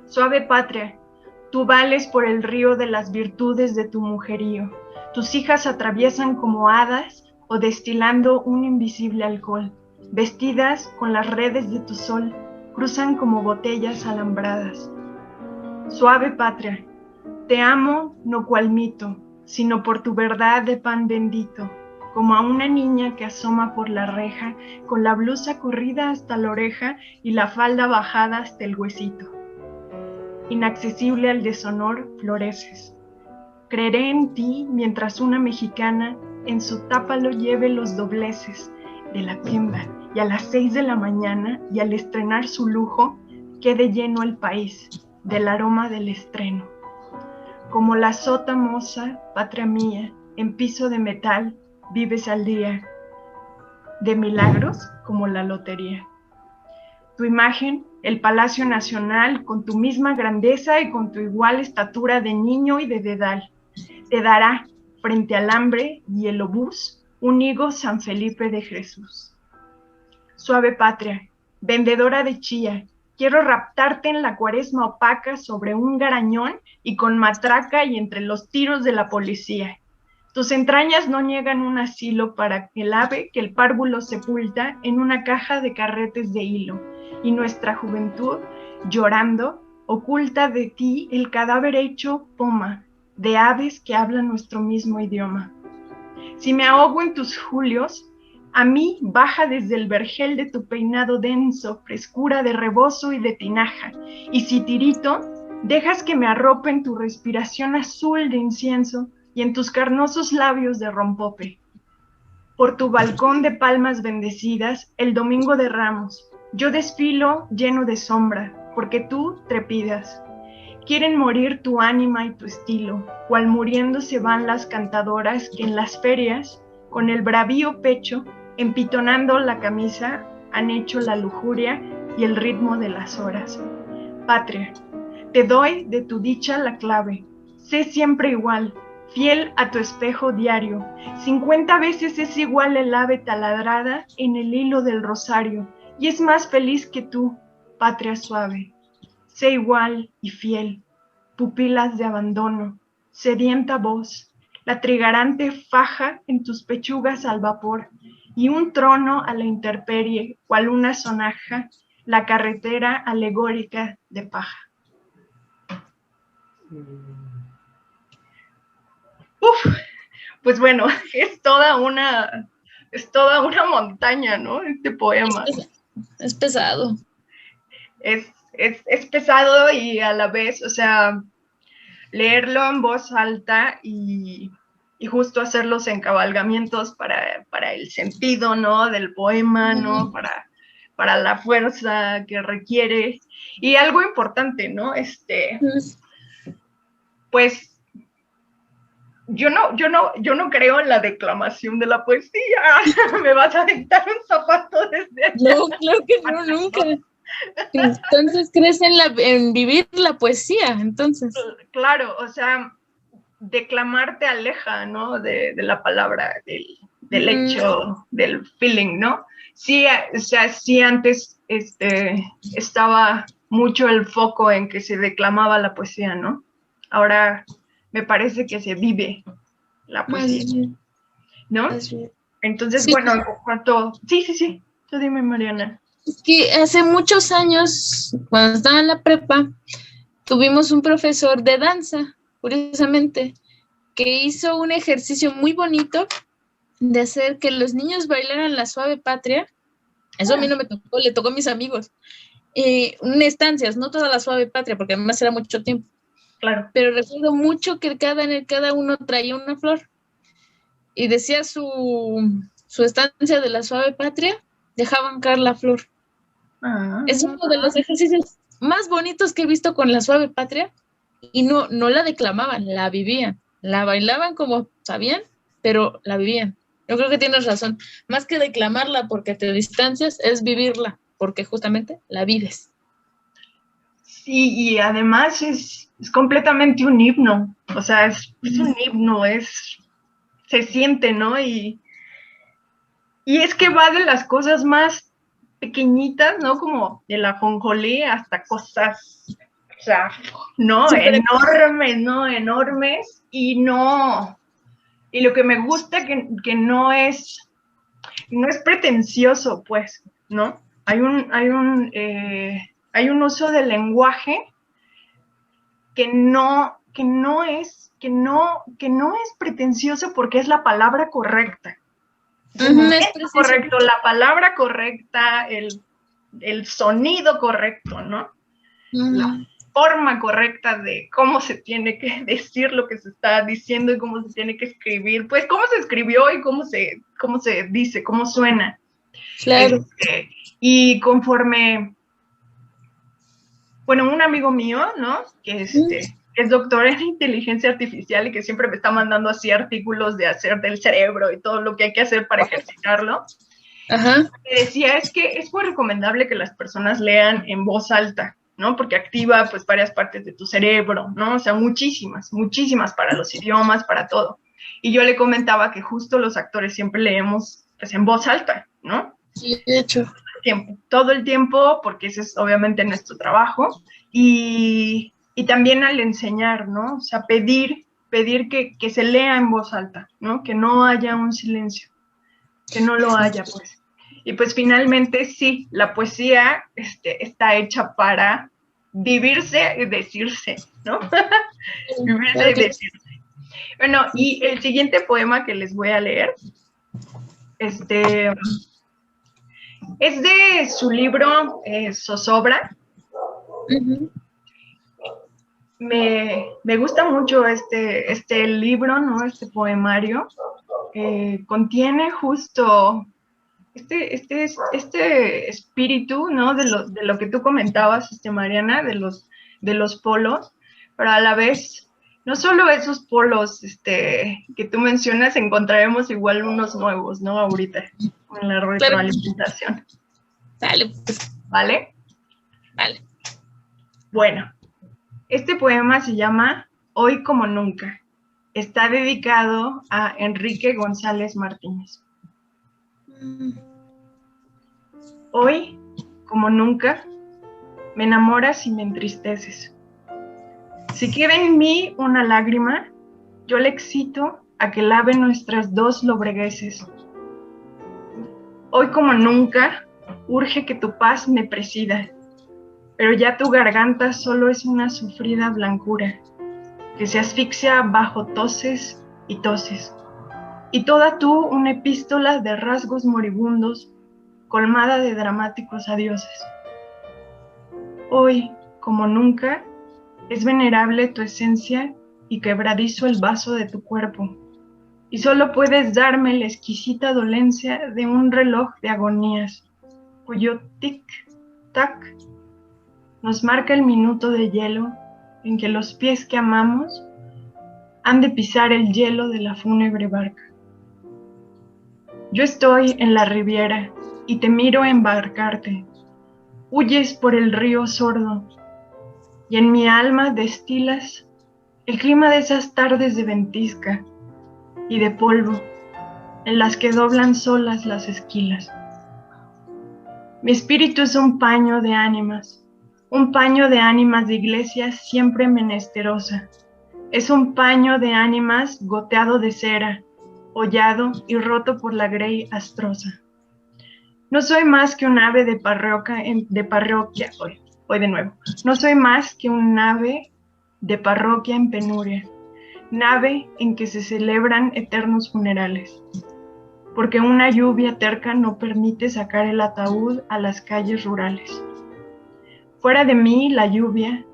Suave patria, tú vales por el río de las virtudes de tu mujerío. Tus hijas atraviesan como hadas o destilando un invisible alcohol. Vestidas con las redes de tu sol, cruzan como botellas alambradas. Suave patria, te amo no cual mito, sino por tu verdad de pan bendito, como a una niña que asoma por la reja, con la blusa corrida hasta la oreja y la falda bajada hasta el huesito. Inaccesible al deshonor, floreces. Creeré en ti mientras una mexicana en su tápalo lleve los dobleces de la tienda, y a las 6 de la mañana, y al estrenar su lujo, quede lleno el país del aroma del estreno. Como la sota moza, patria mía, en piso de metal, vives al día, de milagros como la lotería. Tu imagen, el Palacio Nacional, con tu misma grandeza y con tu igual estatura de niño y de dedal, te dará, frente al hambre y el obús, un higo San Felipe de Jesús. Suave patria, vendedora de chía, quiero raptarte en la cuaresma opaca sobre un garañón y con matraca y entre los tiros de la policía. Tus entrañas no niegan un asilo para el ave que el párvulo sepulta en una caja de carretes de hilo, y nuestra juventud, llorando, oculta de ti el cadáver hecho poma, de aves que hablan nuestro mismo idioma. Si me ahogo en tus julios, a mí baja desde el vergel de tu peinado denso, frescura de rebozo y de tinaja, y si tirito, dejas que me arrope en tu respiración azul de incienso y en tus carnosos labios de rompope. Por tu balcón de palmas bendecidas, el domingo de Ramos, yo desfilo lleno de sombra, porque tú trepidas. quieren morir tu ánima y tu estilo, cual muriendo se van las cantadoras que en las ferias, con el bravío pecho, empitonando la camisa, han hecho la lujuria y el ritmo de las horas. Patria, te doy de tu dicha la clave, sé siempre igual, fiel a tu espejo diario, 50 veces es igual el ave taladrada en el hilo del rosario, y es más feliz que tú, patria suave. Sé igual y fiel, pupilas de abandono, sedienta voz, la trigarante faja en tus pechugas al vapor, y un trono a la intemperie, cual una sonaja, la carretera alegórica de paja. Uf, pues bueno, es toda una montaña, ¿no? Este poema. Es pesado. Es pesado y a la vez, o sea, leerlo en voz alta y justo hacer los encabalgamientos para el sentido, ¿no? Del poema, ¿no? Para la fuerza que requiere. Y algo importante, ¿no? Pues yo no creo en la declamación de la poesía. Me vas a dictar un zapato desde allá. No, claro que no, nunca. Entonces crees en vivir la poesía, entonces. Claro, o sea, declamar te aleja, ¿no? De la palabra, del hecho, del feeling, ¿no? Sí, o sea, sí antes estaba mucho el foco en que se declamaba la poesía, ¿no? Ahora me parece que se vive la poesía, ¿no? Entonces, sí. Bueno, en cuanto... Sí, tú dime, Mariana. Es que hace muchos años, cuando estaba en la prepa, tuvimos un profesor de danza, curiosamente, que hizo un ejercicio muy bonito de hacer que los niños bailaran la suave patria. Eso a mí no me tocó, le tocó a mis amigos. Estancias, no toda la suave patria, porque además era mucho tiempo. Claro. Pero recuerdo mucho que cada uno traía una flor. Y decía su estancia de la suave patria, dejaban caer la flor. Es uno de los ejercicios más bonitos que he visto con la suave patria. Y no la declamaban, la vivían. La bailaban como sabían, pero la vivían. Yo creo que tienes razón. Más que declamarla porque te distancias, es vivirla, porque justamente la vives. Sí, y además es completamente un himno. O sea, es un himno, se siente, ¿no? Y es que va de las cosas más pequeñitas, ¿no? Como de la ajonjolí hasta cosas, o sea, ¿no? Enormes, ¿no? Enormes. Y lo que me gusta que no es pretencioso, pues, ¿no? Hay un uso del lenguaje que no es pretencioso porque es la palabra correcta. Es correcto, la palabra correcta, el sonido correcto, ¿no? La forma correcta de cómo se tiene que decir lo que se está diciendo y cómo se tiene que escribir, pues cómo se escribió y cómo se dice, cómo suena. Claro. Y conforme, bueno, un amigo mío, ¿no? Que es doctor en inteligencia artificial y que siempre me está mandando así artículos de hacer del cerebro y todo lo que hay que hacer para ejercitarlo. Ajá. Decía, es que es muy recomendable que las personas lean en voz alta, ¿no? Porque activa pues varias partes de tu cerebro, ¿no? O sea, muchísimas para los idiomas, para todo. Y yo le comentaba que justo los actores siempre leemos pues en voz alta, ¿no? Sí, de hecho. Todo el tiempo, porque ese es obviamente nuestro trabajo. Y también al enseñar, ¿no? O sea, pedir que se lea en voz alta, ¿no? Que no haya un silencio, que no lo haya, pues. Y pues finalmente sí, la poesía está hecha para vivirse y decirse, ¿no? Vivirse y decirse. Bueno, y el siguiente poema que les voy a leer, es de su libro Zozobra. Me gusta mucho este libro, ¿no? Este poemario. Contiene justo este espíritu, ¿no? De lo que tú comentabas, Mariana, de los polos, pero a la vez, no solo esos polos que tú mencionas, encontraremos igual unos nuevos, ¿no? Ahorita, en la retroalimentación. Dale, pues. ¿Vale? Vale. Bueno, este poema se llama Hoy como nunca. Está dedicado a Enrique González Martínez. Hoy, como nunca, me enamoras y me entristeces. Si queda en mí una lágrima, yo le excito a que lave nuestras dos lobregueces. Hoy como nunca, urge que tu paz me presida, pero ya tu garganta solo es una sufrida blancura, que se asfixia bajo toses y toses, y toda tú una epístola de rasgos moribundos, colmada de dramáticos adioses. Hoy, como nunca, es venerable tu esencia y quebradizo el vaso de tu cuerpo, y solo puedes darme la exquisita dolencia de un reloj de agonías, cuyo tic-tac nos marca el minuto de hielo en que los pies que amamos han de pisar el hielo de la fúnebre barca. Yo estoy en la riviera y te miro embarcarte. Huyes por el río sordo y en mi alma destilas el clima de esas tardes de ventisca y de polvo en las que doblan solas las esquilas. Mi espíritu es un paño de ánimas de iglesia siempre menesterosa. Es un paño de ánimas goteado de cera, hollado y roto por la grey astrosa. No soy más que un ave de parroquia, hoy de nuevo. No soy más que un ave de parroquia en penuria, nave en que se celebran eternos funerales, porque una lluvia terca no permite sacar el ataúd a las calles rurales. Fuera de mí la lluvia,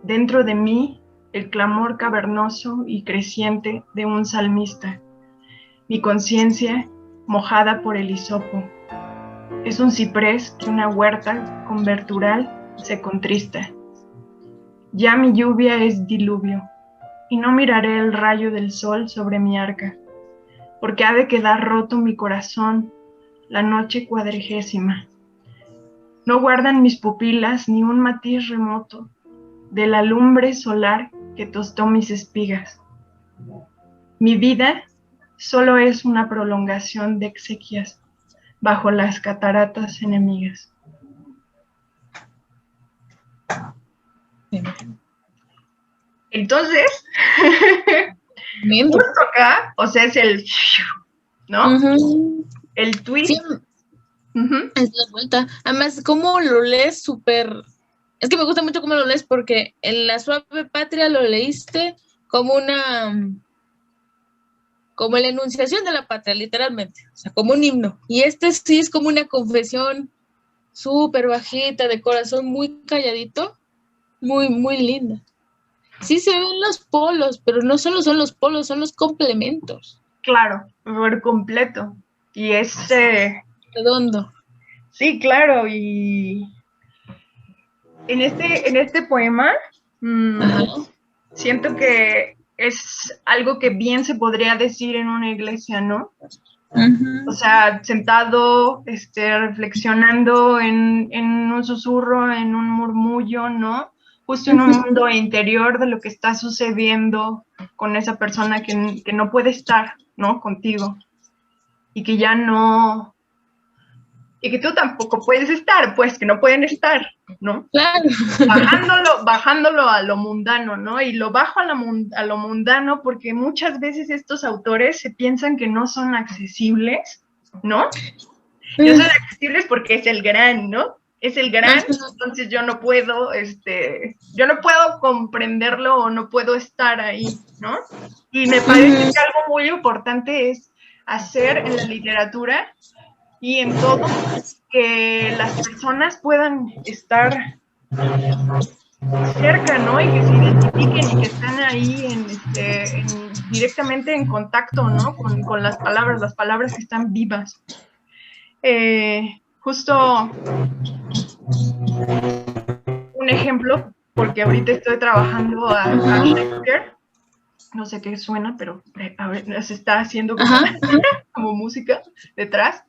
dentro de mí el clamor cavernoso y creciente de un salmista. Mi conciencia, mojada por el hisopo, es un ciprés que una huerta convertural se contrista. Ya mi lluvia es diluvio, y no miraré el rayo del sol sobre mi arca, porque ha de quedar roto mi corazón la noche 40ª. No guardan mis pupilas ni un matiz remoto de la lumbre solar que tostó mis espigas. Mi vida solo es una prolongación de exequias bajo las cataratas enemigas. Entonces, justo acá, o sea, es el, ¿no? El twist. Sí. Es la vuelta. Además, ¿cómo lo lees? Súper. Es que me gusta mucho cómo lo lees porque en La Suave Patria lo leíste como como la enunciación de la patria, literalmente. O sea, como un himno. Y este sí es como una confesión súper bajita, de corazón muy calladito, muy, muy linda. Sí se ven los polos, pero no solo son los polos, son los complementos. Claro, por completo. Y es redondo. Sí, claro, y en este poema siento que es algo que bien se podría decir en una iglesia, ¿no? O sea, sentado, reflexionando en un susurro, en un murmullo, ¿no? Justo en un mundo interior de lo que está sucediendo con esa persona que no puede estar, ¿no? Contigo. Y que ya no... Y que tú tampoco puedes estar, pues, que no pueden estar, ¿no? Claro. Bajándolo a lo mundano, ¿no? Y lo bajo a lo mundano porque muchas veces estos autores se piensan que no son accesibles, ¿no? No son accesibles porque es el gran, ¿no? Es el gran, entonces yo no puedo comprenderlo o no puedo estar ahí, ¿no? Y me parece que algo muy importante es hacer en la literatura y en todo, que las personas puedan estar cerca, ¿no? Y que se identifiquen y que estén ahí directamente en contacto, ¿no? Con las palabras que están vivas. Justo un ejemplo porque ahorita estoy trabajando a Shakespeare. No sé qué suena, pero a ver, se está haciendo como, como música detrás.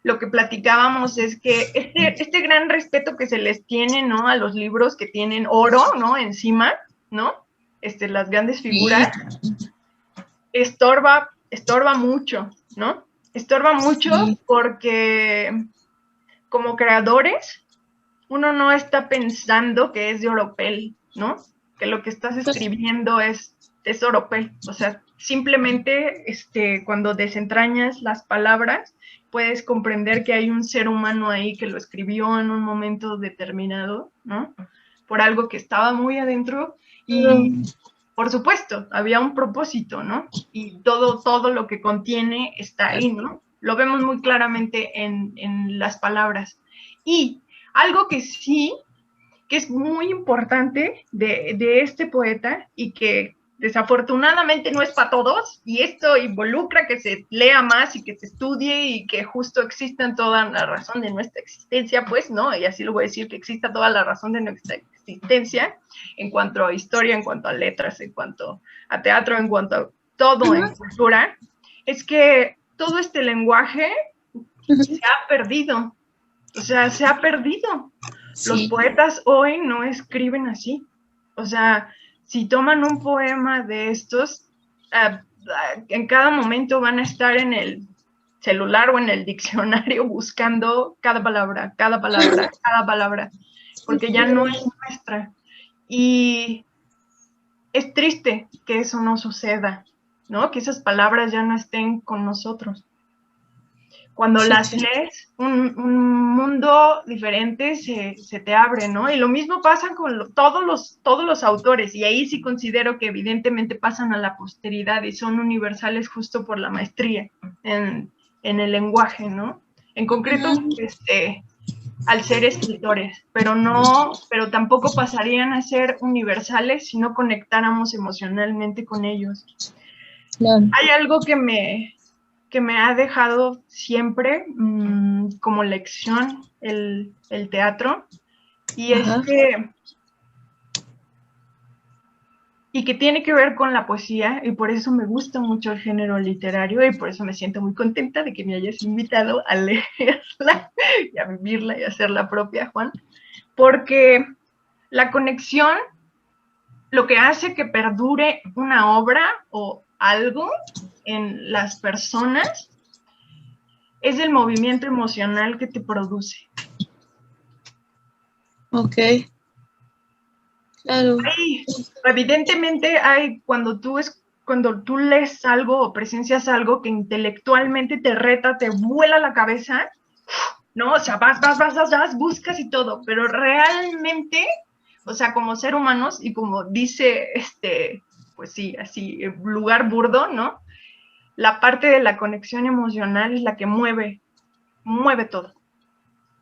Lo que platicábamos es que este gran respeto que se les tiene, ¿no? A los libros que tienen oro, ¿no? Encima, ¿no? Las grandes figuras, estorba mucho, ¿no? Estorba mucho porque como creadores, uno no está pensando que es de oropel, ¿no? Que lo que estás escribiendo es oropel. O sea, simplemente cuando desentrañas las palabras, puedes comprender que hay un ser humano ahí que lo escribió en un momento determinado, ¿no? Por algo que estaba muy adentro y, por supuesto, había un propósito, ¿no? Y todo lo que contiene está ahí, ¿no? Lo vemos muy claramente en las palabras. Y algo que sí, que es muy importante de este poeta y que desafortunadamente no es para todos, y esto involucra que se lea más y que se estudie y que justo exista toda la razón de nuestra existencia, pues, ¿no? Y así lo voy a decir, que exista toda la razón de nuestra existencia en cuanto a historia, en cuanto a letras, en cuanto a teatro, en cuanto a todo en cultura, es que todo este lenguaje se ha perdido. O sea, se ha perdido. Sí. Los poetas hoy no escriben así. O sea, si toman un poema de estos, en cada momento van a estar en el celular o en el diccionario buscando cada palabra, porque ya no es nuestra. Y es triste que eso no suceda, ¿no? Que esas palabras ya no estén con nosotros. Cuando las lees, un mundo diferente se te abre, ¿no? Y lo mismo pasa con todos los autores, y ahí sí considero que evidentemente pasan a la posteridad y son universales justo por la maestría en el lenguaje, ¿no? En concreto, al ser escritores, pero tampoco pasarían a ser universales si no conectáramos emocionalmente con ellos. Claro. Hay algo que me ha dejado siempre como lección el teatro, y es que tiene que ver con la poesía, y por eso me gusta mucho el género literario, y por eso me siento muy contenta de que me hayas invitado a leerla y a vivirla y a hacerla propia, Juan, porque la conexión, lo que hace que perdure una obra o algo en las personas, es el movimiento emocional que te produce. Ok. Claro. Evidentemente cuando tú lees algo o presencias algo que intelectualmente te reta, te vuela la cabeza, ¿no? O sea, vas, buscas y todo, pero realmente, o sea, como ser humanos, y como dice, pues sí, así, lugar burdo, ¿no? La parte de la conexión emocional es la que mueve todo,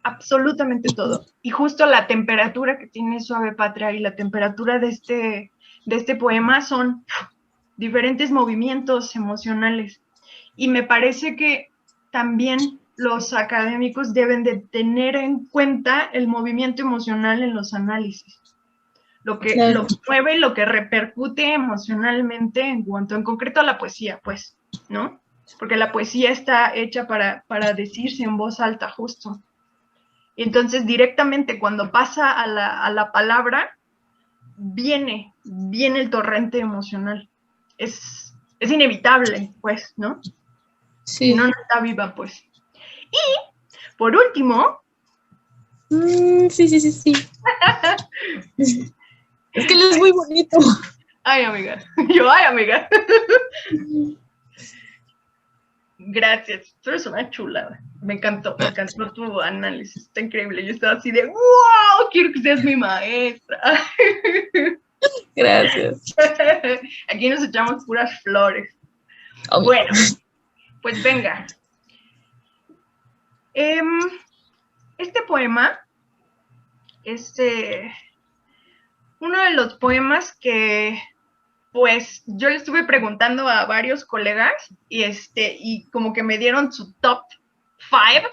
absolutamente todo. Y justo la temperatura que tiene Suave Patria y la temperatura de este poema son diferentes movimientos emocionales. Y me parece que también los académicos deben de tener en cuenta el movimiento emocional en los análisis. Lo que mueve, lo que repercute emocionalmente en concreto a la poesía, pues, ¿no? Porque la poesía está hecha para decirse en voz alta, justo. Y entonces directamente cuando pasa a la palabra, viene el torrente emocional. Es inevitable, pues, ¿no? Sí. Si no está viva, pues. Y, por último... Sí. Es que él es muy bonito. Ay, amiga. Amiga. Gracias. Tú eres una chulada. Me encantó tu análisis. Está increíble. Yo estaba así de, ¡wow! Quiero que seas mi maestra. Gracias. Aquí nos echamos puras flores. Bueno, pues venga. Este poema es uno de los poemas que, pues, yo le estuve preguntando a varios colegas y como que me dieron su top 5,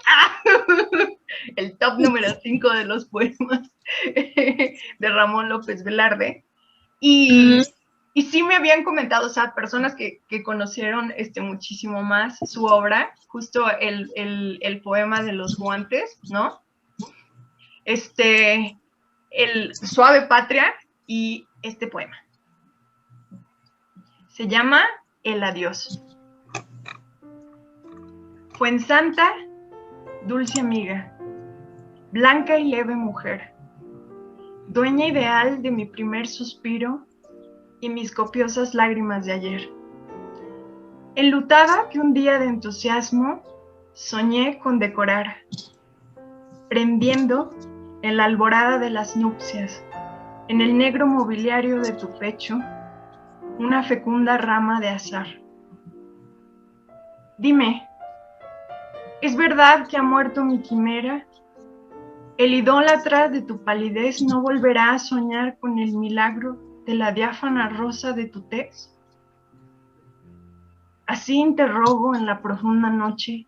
el top número 5 de los poemas de Ramón López Velarde. Y sí me habían comentado, o sea, personas que conocieron muchísimo más su obra, justo el poema de los guantes, ¿no? El Suave Patria y este poema. Se llama El Adiós. Fuensanta, dulce amiga, blanca y leve mujer, dueña ideal de mi primer suspiro y mis copiosas lágrimas de ayer. Enlutada que un día de entusiasmo soñé con decorar, prendiendo en la alborada de las nupcias, en el negro mobiliario de tu pecho, una fecunda rama de azar. Dime, ¿es verdad que ha muerto mi quimera? ¿El idólatra de tu palidez no volverá a soñar con el milagro de la diáfana rosa de tu tez? Así interrogo en la profunda noche,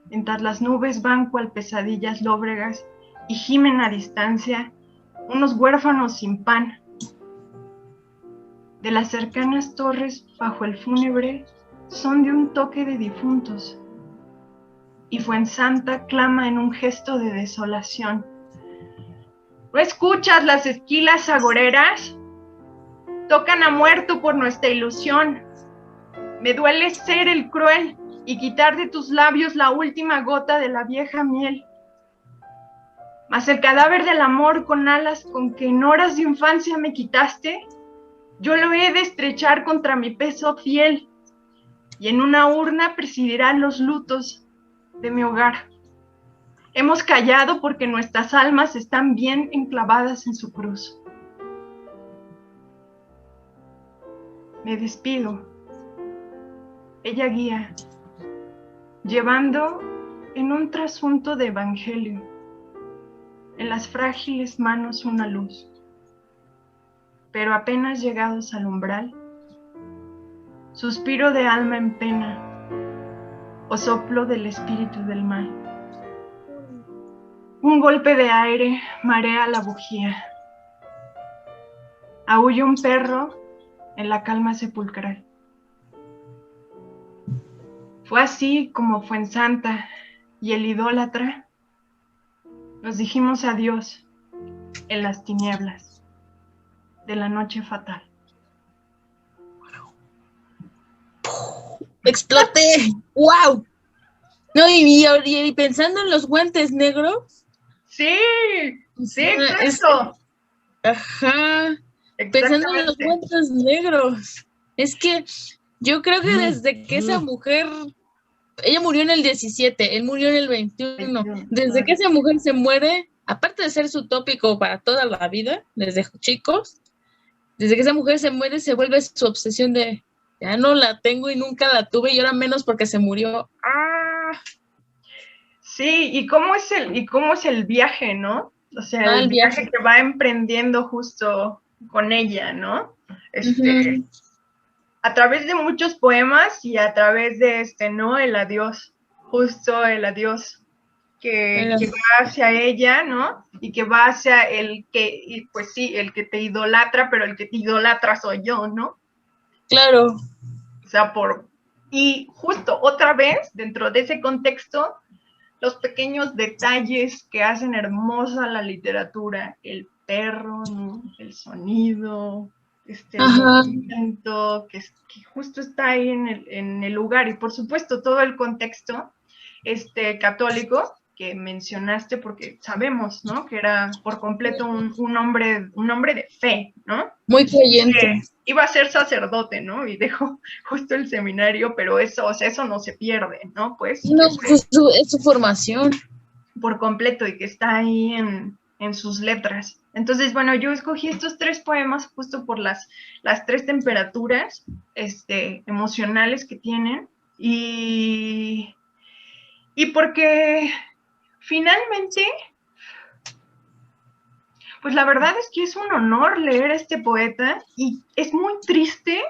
mientras las nubes van cual pesadillas lóbregas y gimen a distancia unos huérfanos sin pan. De las cercanas torres bajo el fúnebre son de un toque de difuntos, y Fuensanta clama en un gesto de desolación. ¿No escuchas las esquilas agoreras? Tocan a muerto por nuestra ilusión. Me duele ser el cruel y quitar de tus labios la última gota de la vieja miel. Mas el cadáver del amor con alas con que en horas de infancia me quitaste, yo lo he de estrechar contra mi peso fiel, y en una urna presidirán los lutos de mi hogar. Hemos callado porque nuestras almas están bien enclavadas en su cruz. Me despido. Ella guía, llevando en un trasunto de evangelio, en las frágiles manos una luz. Pero apenas llegados al umbral, suspiro de alma en pena, o soplo del espíritu del mal. Un golpe de aire marea la bujía. Aúlla un perro en la calma sepulcral. Fue así como Fuensanta y el idólatra nos dijimos adiós en las tinieblas de la noche fatal. ¡Exploté! ¡Wow! No, y pensando en los guantes negros. Sí, exacto. Ajá. Pensando en los guantes negros. Es que yo creo que desde que esa mujer, ella murió en el 17, él murió en el 21. Desde que esa mujer se muere, aparte de ser su tópico para toda la vida, desde chicos, desde que esa mujer se muere, se vuelve su obsesión de ya no la tengo y nunca la tuve y ahora menos porque se murió. ¡Ah! Sí, ¿y cómo es el viaje, no? O sea, el viaje que va emprendiendo justo con ella, ¿no? A través de muchos poemas y a través de ¿no? El adiós, justo el adiós que va hacia ella, ¿no? Y que va hacia el que, pues sí, el que te idolatra, pero el que te idolatra soy yo, ¿no? Claro. O sea, y justo otra vez, dentro de ese contexto, los pequeños detalles que hacen hermosa la literatura, el perro, ¿no? El sonido, el movimiento, que justo está ahí en el lugar, y por supuesto todo el contexto católico que mencionaste, porque sabemos, ¿no? Que era por completo un hombre de fe, ¿no? Muy creyente. Iba a ser sacerdote, ¿no? Y dejó justo el seminario, pero eso, o sea, eso no se pierde, ¿no? Pues no, es su formación. Por completo, y que está ahí en sus letras. Entonces, bueno, yo escogí estos 3 poemas justo por las 3 temperaturas emocionales que tienen, y porque finalmente, pues la verdad es que es un honor leer a este poeta, y es muy triste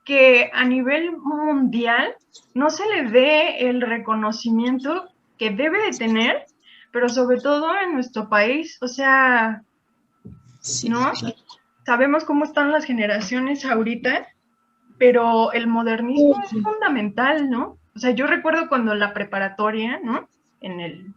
que a nivel mundial no se le dé el reconocimiento que debe de tener, pero sobre todo en nuestro país, o sea, Sí. ¿no? Sabemos cómo están las generaciones ahorita, pero el modernismo es fundamental, ¿no? O sea, yo recuerdo cuando la preparatoria, ¿no?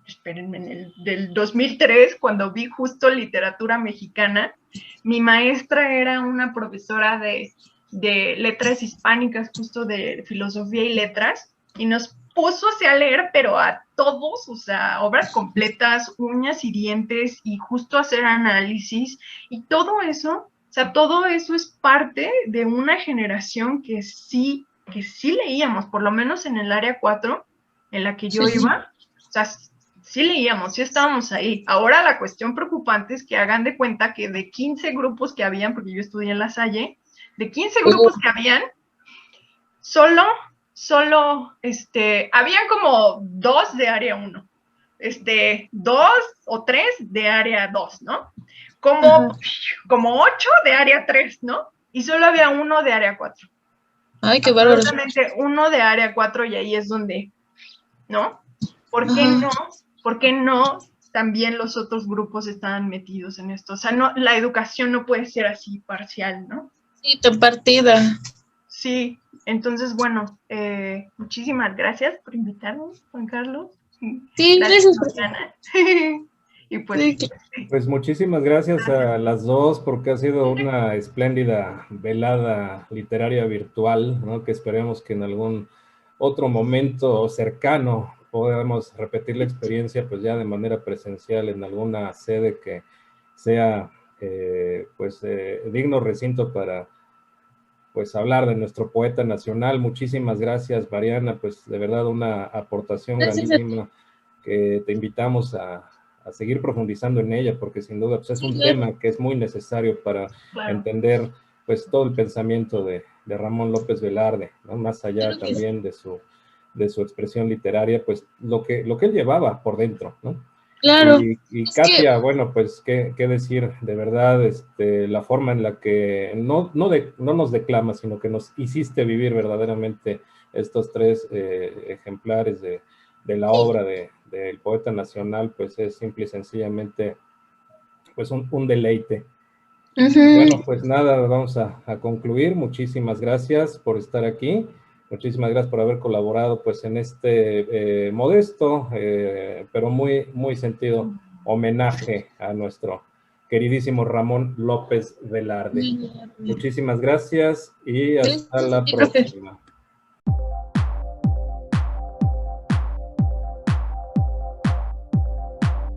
Espérenme, del 2003, cuando vi justo literatura mexicana, mi maestra era una profesora de letras hispánicas, justo de filosofía y letras, y nos puso a leer, pero a todos, o sea, obras completas, uñas y dientes, y justo hacer análisis, y todo eso, o sea, todo eso es parte de una generación que sí leíamos, por lo menos en el área 4, en la que yo iba, o sea, sí leíamos, sí estábamos ahí. Ahora la cuestión preocupante es que hagan de cuenta que de 15 grupos que habían, porque yo estudié en La Salle, de 15 grupos que habían, solo, habían como 2 de área 1, 2 o 3 de área 2, ¿no? Como 8 de área 3, ¿no? Y solo había 1 de área 4. Ay, qué bárbaro. Absolutamente 1 de área 4 y ahí es donde, ¿no? ¿Por qué no? ¿Por qué no también los otros grupos estaban metidos en esto? O sea, no, la educación no puede ser así parcial, ¿no? Sí, tu partida. Sí, entonces, bueno, muchísimas gracias por invitarme, Juan Carlos. Sí, gracias. Mariana. Y pues, Sí, Pues muchísimas gracias a las dos porque ha sido una espléndida velada literaria virtual, ¿no? Que esperemos que en algún otro momento cercano podamos repetir la experiencia pues ya de manera presencial en alguna sede que sea digno recinto para pues hablar de nuestro poeta nacional. Muchísimas gracias, Mariana, pues de verdad una aportación grandísima que te invitamos a seguir profundizando en ella, porque sin duda pues, es un tema que es muy necesario para entender pues todo el pensamiento de Ramón López Velarde, ¿no? Más allá también de su expresión literaria, pues lo que él llevaba por dentro, ¿no? Claro. Y Katia, bueno, pues qué decir, de verdad, la forma en la que no nos declamas, sino que nos hiciste vivir verdaderamente estos 3 ejemplares de la obra del poeta nacional, pues es simple y sencillamente pues un deleite. Bueno, pues nada, vamos a concluir. Muchísimas gracias por estar aquí. Muchísimas gracias por haber colaborado pues en este modesto, pero muy, muy sentido homenaje a nuestro queridísimo Ramón López Velarde. Muchísimas gracias y hasta la próxima.